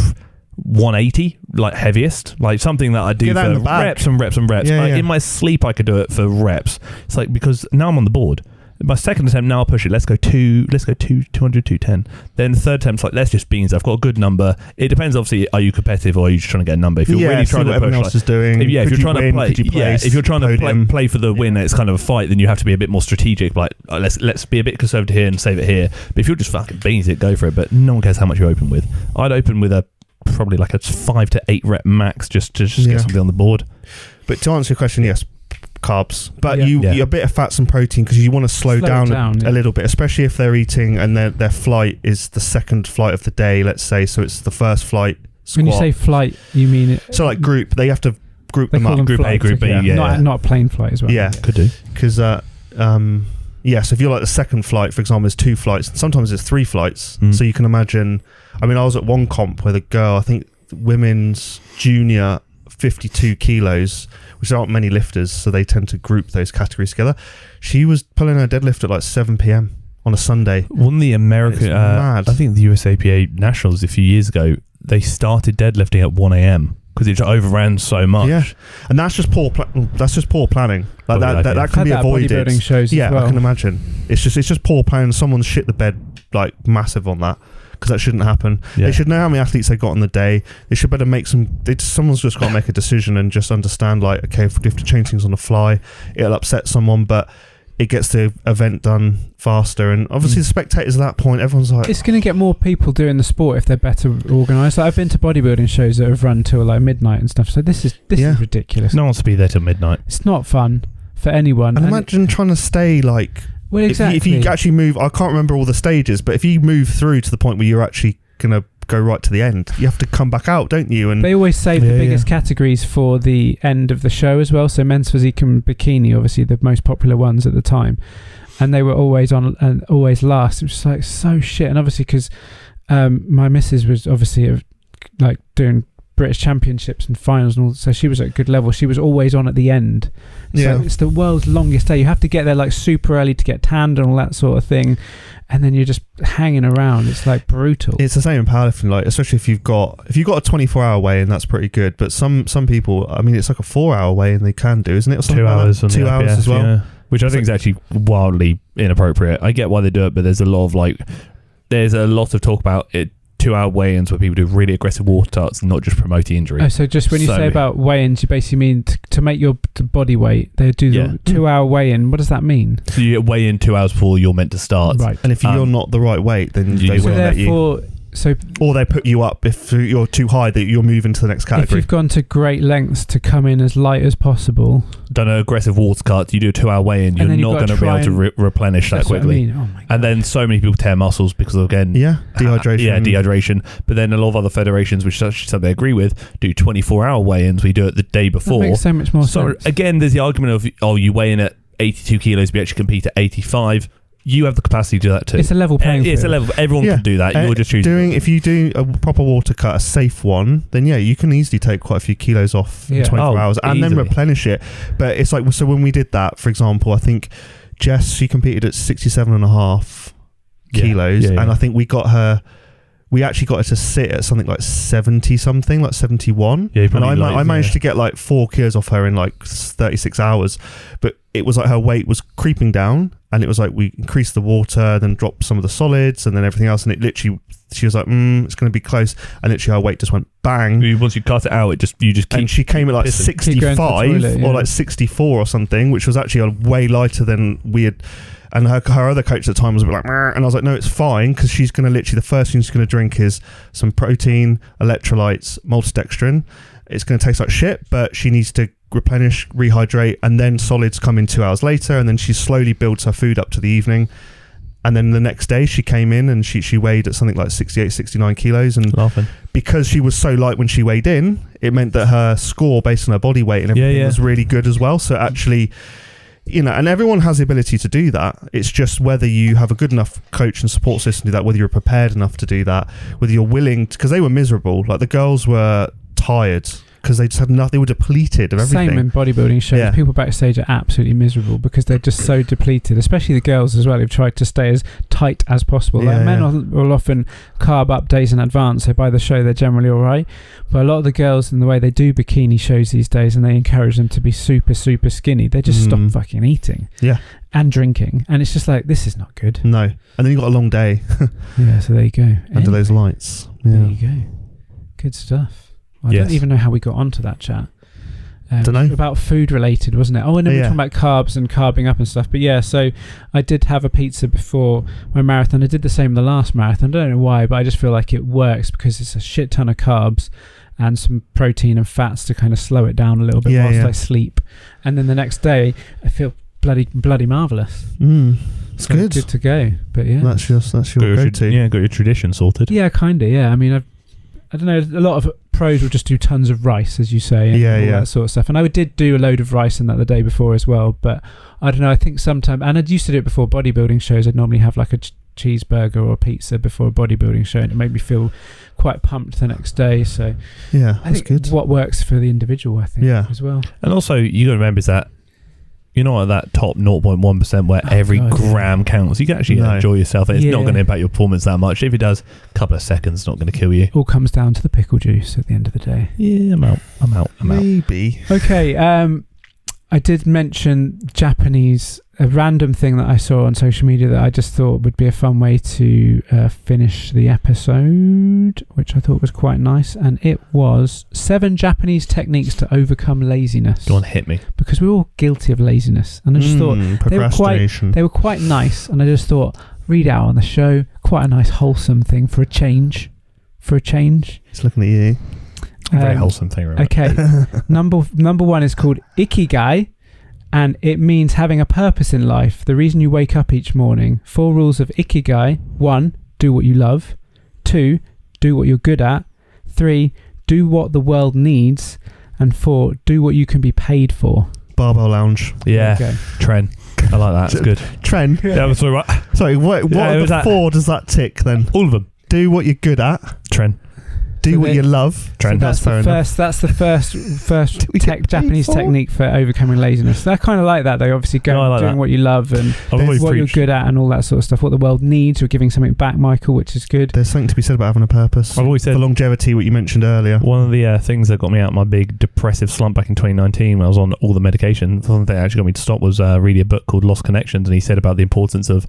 180, like heaviest, like something that I do for reps and reps and reps. Yeah, In my sleep, I could do it for reps. It's like, because now I'm on the board. My second attempt, now I'll push it. Let's go 200, 210. Then the third attempt's like, let's just beans. I've got a good number. It depends, obviously, are you competitive or are you just trying to get a number? If you're really trying to push, everyone else is doing. If you're trying to play, if you're trying to play for the win, it's kind of a fight. Then you have to be a bit more strategic. Like, let's be a bit conservative here and save it here. But if you're just fucking beans it, go for it. But no one cares how much you open with. I'd open with probably like a 5 to 8 rep max just to get something on the board. But to answer your question, yes, carbs, but you a bit of fats and protein, because you want to slow down a little bit, especially if they're eating and their flight is the second flight of the day, let's say. So it's the first flight squat. When you say flight, you mean it, so like group, they have to group them up, group A, group B, not a plane flight as well. Could do, because so if you're like the second flight, for example, there's 2 flights, and sometimes it's 3 flights. So you can imagine, I mean, I was at one comp where the girl, I think women's junior, 52 kilos, which there aren't many lifters, so they tend to group those categories together. She was pulling her deadlift at like 7 p.m. on a Sunday. One of the American, mad. I think the USAPA Nationals a few years ago, they started deadlifting at 1 a.m. because it overran so much. Yeah, and that's just poor planning. Like that can be avoided. Bodybuilding shows as well. I can imagine. It's just poor planning. Someone's shit the bed like massive on that, because that shouldn't happen. They should know how many athletes they got on the day. They should better make someone's just got to make a decision and just understand, like, okay, if we have to change things on the fly, it'll upset someone, but it gets the event done faster. And obviously the spectators at that point, everyone's like, it's going to get more people doing the sport if they're better organised. Like, I've been to bodybuilding shows that have run till like midnight and stuff, so this is ridiculous. No one wants to be there till midnight. It's not fun for anyone. And imagine trying to stay like, well, exactly. If you actually move, I can't remember all the stages, but if you move through to the point where you're actually going to go right to the end, you have to come back out, don't you? And they always save the biggest categories for the end of the show as well. So men's physique and bikini, obviously the most popular ones at the time, and they were always on and always last. It was just like so shit. And obviously because my missus was obviously like doing British Championships and finals and all, so she was at a good level. She was always on at the end. So it's the world's longest day. You have to get there like super early to get tanned and all that sort of thing, and then you're just hanging around. It's like brutal. It's the same in powerlifting, like, especially if you've got a 24-hour weigh-in, that's pretty good. But some people, I mean, it's like a 4-hour weigh-in they can do, isn't it? Or 2 hours, 2 hours as well. Yeah. Which I think is actually wildly inappropriate. I get why they do it, but there's a lot of talk about it. 2-hour weigh-ins where people do really aggressive water tarts, not just promoting injury. Oh, so just when you say about weigh-ins, you basically mean to make your body weight, they do the 2-hour weigh-in. What does that mean? So you weigh in 2 hours before you're meant to start. Right. And if you're not the right weight, then they won't let you. Or they put you up if you're too high, that you're moving to the next category. If you've gone to great lengths to come in as light as possible, done an aggressive water cut, you do a 2-hour weigh-in, you're not going to be able to replenish that quickly. What I mean. Oh my God. And then so many people tear muscles because of, again, dehydration. Dehydration. But then a lot of other federations, which is actually something I agree with, do 24-hour weigh-ins. We do it the day before. That makes so much more sense. Again, there's the argument of, you weigh in at 82 kilos, but you actually compete at 85. You have the capacity to do that too. It's a level playing field. It's a level. Everyone can do that. You're just choosing. If you do a proper water cut, a safe one, then you can easily take quite a few kilos off in 24 hours and then replenish it. But it's like, so when we did that, for example, I think Jess, she competed at 67.5 kilos, and I think we actually got her to sit at something like 70 something, like 71. Yeah, and I managed to get like 4 kilos off her in like 36 hours. But it was like her weight was creeping down, and it was like we increased the water, then dropped some of the solids, and then everything else. And it literally, she was like, it's going to be close. And literally her weight just went bang. Once you cut it out, you just keep. And she came at like 65 or like 64 or something, which was actually a way lighter than we had. And her other coach at the time was a bit like, and I was like, no, it's fine, because she's going to literally, the first thing she's going to drink is some protein, electrolytes, maltodextrin. It's going to taste like shit, but she needs to replenish, rehydrate, and then solids come in 2 hours later, and then she slowly builds her food up to the evening. And then the next day she came in and she weighed at something like 68, 69 kilos. And Laughing. because she was so light when she weighed in, it meant that her score based on her body weight and everything was really good as well. So actually, you know, and everyone has the ability to do that. It's just whether you have a good enough coach and support system to do that, whether you're prepared enough to do that, whether you're willing to, because they were miserable. Like the girls were tired because they just had nothing. They were depleted of everything. Same in bodybuilding shows. Yeah. People backstage are absolutely miserable because they're just so depleted, especially the girls as well, who've tried to stay as tight as possible. Like men will often carb up days in advance, so by the show they're generally all right. But a lot of the girls, in the way they do bikini shows these days, and they encourage them to be super, super skinny, they just stop fucking eating and drinking. And it's just like, this is not good. No. And then you've got a long day. Yeah, so there you go. Under those lights. Yeah. There you go. Good stuff. I don't even know how we got onto that chat. Don't know. About food related, wasn't it? Oh, and then we were talking about carbs and carbing up and stuff. But yeah, so I did have a pizza before my marathon. I did the same the last marathon. I don't know why, but I just feel like it works because it's a shit ton of carbs and some protein and fats to kind of slow it down a little bit whilst I sleep. And then the next day, I feel bloody marvellous. It's so good. Good to go. But yeah. That's your go-to. Got your tradition sorted. Yeah, kind of, yeah. I mean, I don't know, a lot of pros will just do tons of rice, as you say, and all that sort of stuff. And I did do a load of rice in that the day before as well. But I don't know, I think sometimes, and I used to do it before bodybuilding shows, I'd normally have like a cheeseburger or a pizza before a bodybuilding show, and it made me feel quite pumped the next day. So yeah, I think good. What works for the individual, I think, as well. And also, you got to remember is that you're not at that top 0.1% where every gram counts. You can actually enjoy yourself, and it's not going to impact your performance that much. If it does, a couple of seconds, not going to kill you. All comes down to the pickle juice at the end of the day. Yeah, I'm out. Maybe. Okay, I did mention a random thing that I saw on social media that I just thought would be a fun way to finish the episode, which I thought was quite nice, and it was 7 Japanese techniques to overcome laziness. Go on, hit me. Because we're all guilty of laziness, and I just thought they were quite nice, and I just thought, read out on the show, quite a nice wholesome thing for a change. It's looking at you. Very wholesome thing, right? Okay. number 1 is called Ikigai, and it means having a purpose in life, the reason you wake up each morning. 4 rules of Ikigai: 1, do what you love; 2, do what you're good at; 3, do what the world needs; and 4, do what you can be paid for. Barbell lounge. Yeah. Okay. Tren. I like that. It's good. Tren. Yeah, that's all right. Sorry, what of the 4 does that tick then? All of them. Do what you're good at. Tren. Do what you love. So that's the first Japanese technique for overcoming laziness. I kind of like that. They obviously go doing what you love and what you're good at and all that sort of stuff. What the world needs. You're giving something back, Michael, which is good. There's something to be said about having a purpose. I've always said for longevity, what you mentioned earlier. One of the things that got me out of my big depressive slump back in 2019 when I was on all the medication, something that actually got me to stop was reading a book called Lost Connections, and he said about the importance of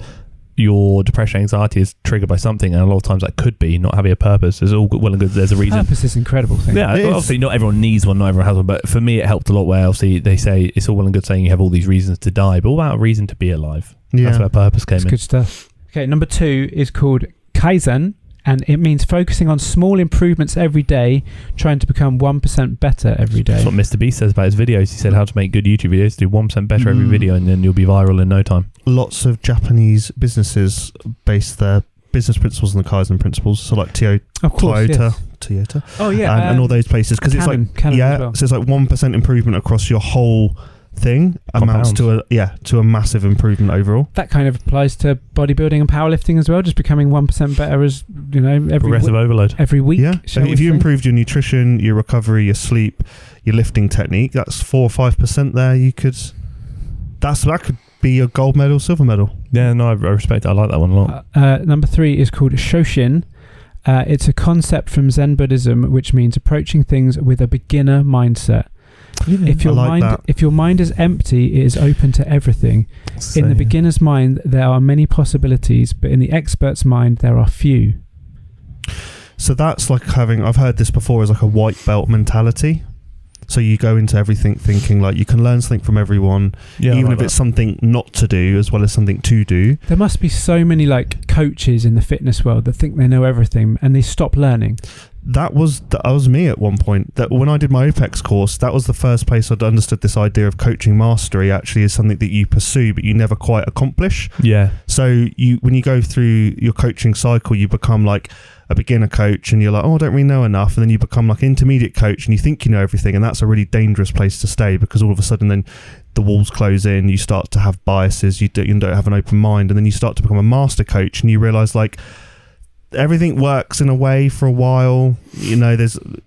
your depression, anxiety is triggered by something, and a lot of times that could be not having a purpose. There's all well and good. There's a reason. Purpose is an incredible thing. Yeah, obviously not everyone needs one, not everyone has one, but for me it helped a lot. Where obviously they say it's all well and good saying you have all these reasons to die, but what about a reason to be alive? Yeah, that's where purpose came in. Good stuff. Okay, number 2 is called Kaizen, and it means focusing on small improvements every day, trying to become 1% better every day. That's what Mr. Beast says about his videos. He said how to make good YouTube videos, do 1% better every video, and then you'll be viral in no time. Lots of Japanese businesses base their business principles on the Kaizen principles, so like Toyota. Oh yeah, and all those places, because it's like well. So it's like 1% improvement across your whole thing amounts to a massive improvement overall. That kind of applies to bodybuilding and powerlifting as well, just becoming 1% better as every progressive overload every week. Yeah, so if you improved your nutrition, your recovery, your sleep, your lifting technique, that's 4 or 5% there. That could be a gold medal, silver medal. Yeah, no, I respect it. I like that one a lot. Number 3 is called Shoshin. It's a concept from Zen Buddhism, which means approaching things with a beginner mindset. If your mind is empty, it is open to everything. In the beginner's mind, there are many possibilities, but in the expert's mind, there are few. So that's like I've heard this before, as like a white belt mentality. So you go into everything thinking like you can learn something from everyone, even if it's something not to do as well as something to do. There must be so many like coaches in the fitness world that think they know everything and they stop learning. that was me at one point. That when I did my OPEX course, that was the first place I'd understood this idea of coaching mastery actually is something that you pursue but you never quite accomplish. Yeah. So when you go through your coaching cycle, you become like a beginner coach and you're like, oh, I don't really know enough, and then you become like intermediate coach and you think you know everything, and that's a really dangerous place to stay, because all of a sudden then the walls close in, you start to have biases, you don't have an open mind, and then you start to become a master coach and you realize like everything works in a way for a while, you know,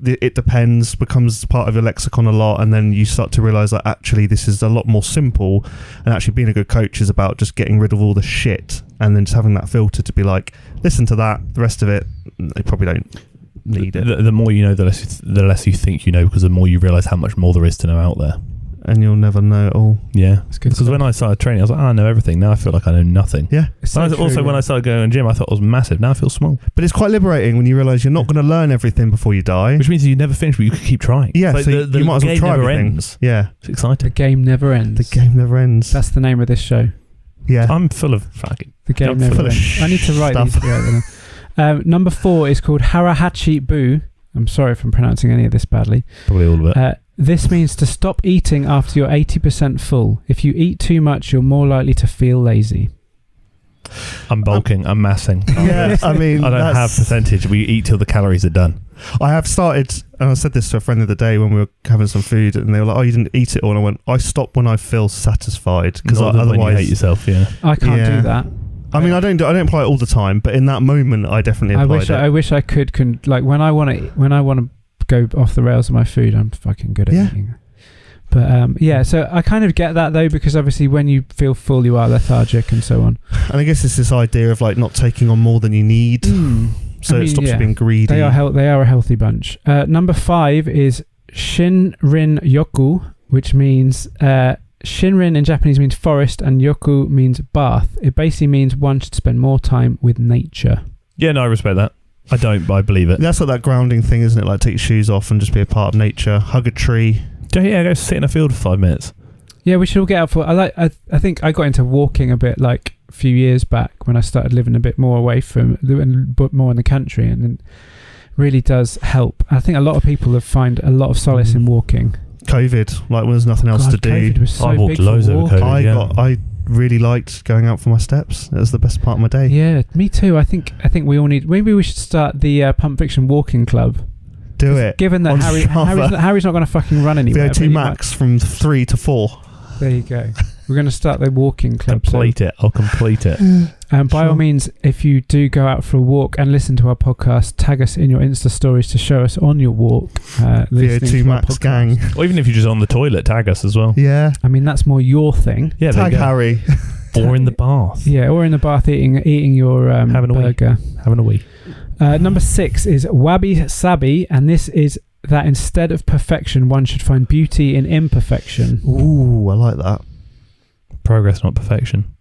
it depends, becomes part of your lexicon a lot, and then you start to realize that actually this is a lot more simple, and actually being a good coach is about just getting rid of all the shit and then just having that filter to be like, listen to that, the rest of it they probably don't need it. The more you know, the less you think you know, because the more you realize how much more there is to know out there. And you'll never know it all. Yeah, because when I started training, I was like, I know everything. Now I feel like I know nothing. Yeah. When I started going to the gym, I thought I was massive. Now I feel small. But it's quite liberating when you realise you're not going to learn everything before you die. Which means you never finish, but you can keep trying. Yeah, so you might as well try everything. Ends. Yeah. It's exciting. The game never ends. The game never ends. That's the name of this show. Yeah. I'm full of fucking... The game never ends. I need to write these together. Number 4 is called Harahachi Bu. I'm sorry if I'm pronouncing any of this badly. Probably all of it. This means to stop eating after you're 80% full. If you eat too much, you're more likely to feel lazy. I'm bulking. I'm massing. Yeah, I mean... I don't have percentage. We eat till the calories are done. I have started, and I said this to a friend the other day when we were having some food, and they were like, oh, you didn't eat it all. And I went, I stop when I feel satisfied. Because otherwise... when you hate yourself, yeah. I can't do that. I mean, I don't apply it all the time, but in that moment, I definitely applied it. I wish I could like when I want to go off the rails of my food, I'm fucking good at eating. But so I kind of get that though, because obviously when you feel full, you are lethargic and so on. And I guess it's this idea of like not taking on more than you need, so it stops you being greedy. They are a healthy bunch. Number 5 is Shinrin Yoku, which means. Shinrin in Japanese means forest and yoku means bath. It basically means one should spend more time with nature. Yeah, no, I respect that. I don't, but I believe it. That's like that grounding thing, isn't it? Like take your shoes off and just be a part of nature. Hug a tree. Go sit in a field for 5 minutes. Yeah, we should all get out for... I think I got into walking a bit like a few years back when I started living a bit more away from... but more in the country, and it really does help. I think a lot of people have found a lot of solace in walking. COVID, like when there's nothing else to do. COVID was so I walked big loads over COVID. I really liked going out for my steps. It was the best part of my day. Yeah, me too. I think we all need... Maybe we should start the Pump Fiction Walking Club. Do it. Given that Harry's not going to fucking run anywhere. Vo2 Max from 3 to 4. There you go. We're going to start the walking club. I'll complete it. By all means, if you do go out for a walk and listen to our podcast, tag us in your Insta stories to show us on your walk. Vo2 Max gang. Or even if you're just on the toilet, tag us as well. Yeah. I mean, that's more your thing. Yeah, tag Harry. Or in the bath. Yeah, or in the bath eating your burger. Having a wee. Number 6 is Wabi Sabi, and this is that instead of perfection, one should find beauty in imperfection. Ooh, I like that. Progress, not perfection.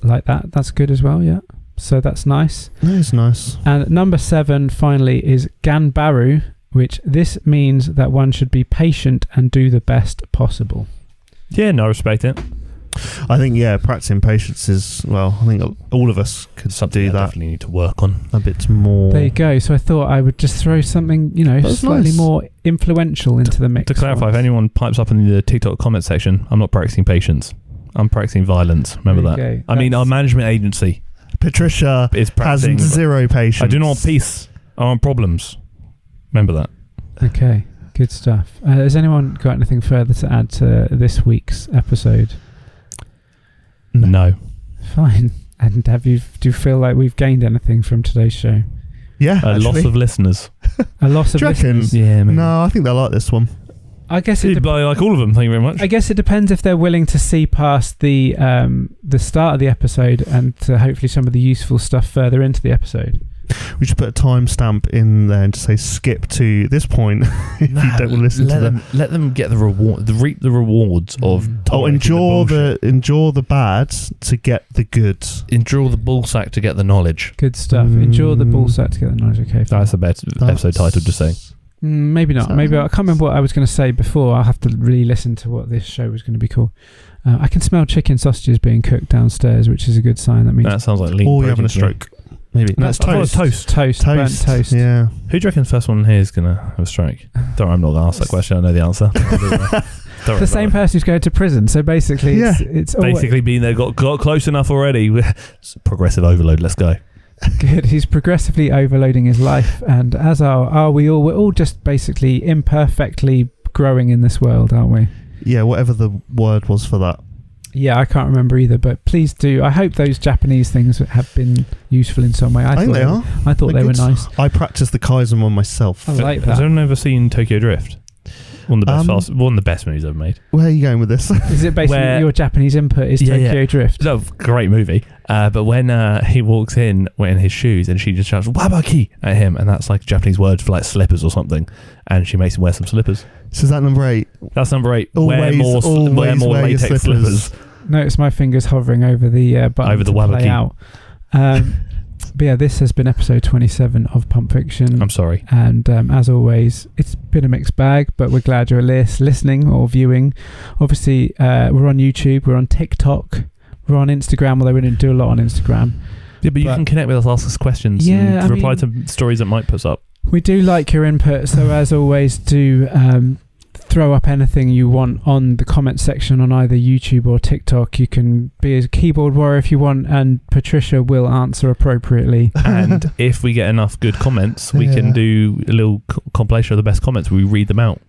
Like that. That's good as well, yeah. So that's nice. That is nice. And number 7, finally, is Ganbaru, which this means that one should be patient and do the best possible. Yeah, no, I respect it. I think, practicing patience is, well, I think all of us could do that. Definitely need to work on a bit more. There you go. So I thought I would just throw something, slightly more influential into the mix. To clarify, if anyone pipes up in the TikTok comment section, I'm not practicing patience. I'm practicing violence. Remember that. Go. I mean, our management agency, Patricia, has 0 patience. I do not want peace. I want problems. Remember that. Okay, good stuff. Has anyone got anything further to add to this week's episode? No. Fine. And do you feel like we've gained anything from today's show? Yeah, a loss of listeners. A loss of listeners? Yeah, maybe. No, I think they'll like this one. I guess like all of them. Thank you very much. I guess it depends if they're willing to see past the start of the episode and to hopefully some of the useful stuff further into the episode. We should put a timestamp in there and just say skip to this point if you don't want to listen to them. Let them get the reward, reap the rewards of. Endure the bad to get the good. Endure the ballsack to get the knowledge. Good stuff. Endure the ballsack to get the knowledge. Okay, fine. That's a better episode title. Just saying. Maybe not. Maybe I can't remember what I was going to say before. I'll have to really listen to what this show was going to be called. I can smell chicken sausages being cooked downstairs, which is a good sign. That means that sounds like lean. Or you're having a stroke. Maybe. No, it's toast. Toast. Burnt toast. Yeah. Who do you reckon the first one here is going to have a strike? Don't worry, I'm not going to ask that question. I know the answer. The same person who's going to prison. So basically, it's basically been there, got close enough already. Progressive overload. Let's go. Good. He's progressively overloading his life, and as are we all. We're all just basically imperfectly growing in this world, aren't we? Yeah, whatever the word was for that. Yeah, I can't remember either, but please do. I hope those Japanese things have been useful in some way. I think they are. I thought they were nice. I practiced the Kaizen one myself. I like that. Has anyone ever seen Tokyo Drift? One of the best movies ever made. Where are you going with this? Is it basically your Japanese input is Tokyo Drift? No, great movie. But when he walks in wearing his shoes and she just shouts "Wabaki" at him, and that's like a Japanese word for like slippers or something, and she makes him wear some slippers. So is that number 8? That's number 8. Always wear more latex slippers. Notice my fingers hovering over the button over the to play Wabaki. out. But yeah, this has been episode 27 of Pump Fiction. I'm sorry. And as always, it's been a mixed bag, but we're glad you're listening or viewing. Obviously, we're on YouTube, we're on TikTok, we're on Instagram, although we didn't do a lot on Instagram. Yeah, but you can connect with us, ask us questions, and reply to stories that Mike puts up. We do like your input, so as always, do throw up anything you want on the comment section on either YouTube or TikTok. You can be a keyboard warrior if you want, and Patricia will answer appropriately. And if we get enough good comments, we can do a little compilation of the best comments. We read them out.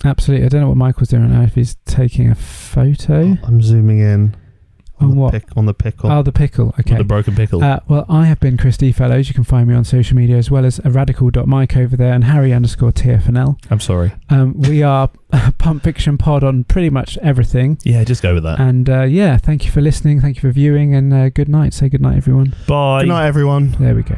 Absolutely. I don't know what Michael's doing now, if he's taking a photo. I'm zooming in. On what? On the pickle. Oh, the pickle. Okay. On the broken pickle. Well, I have been Chris D. Fellows. You can find me on social media as well as radical.mike over there and Harry_TFNL. I'm sorry. We are Pump Fiction Pod on pretty much everything. Yeah, just go with that. And thank you for listening. Thank you for viewing. And good night. Say good night, everyone. Bye. Good night, everyone. There we go.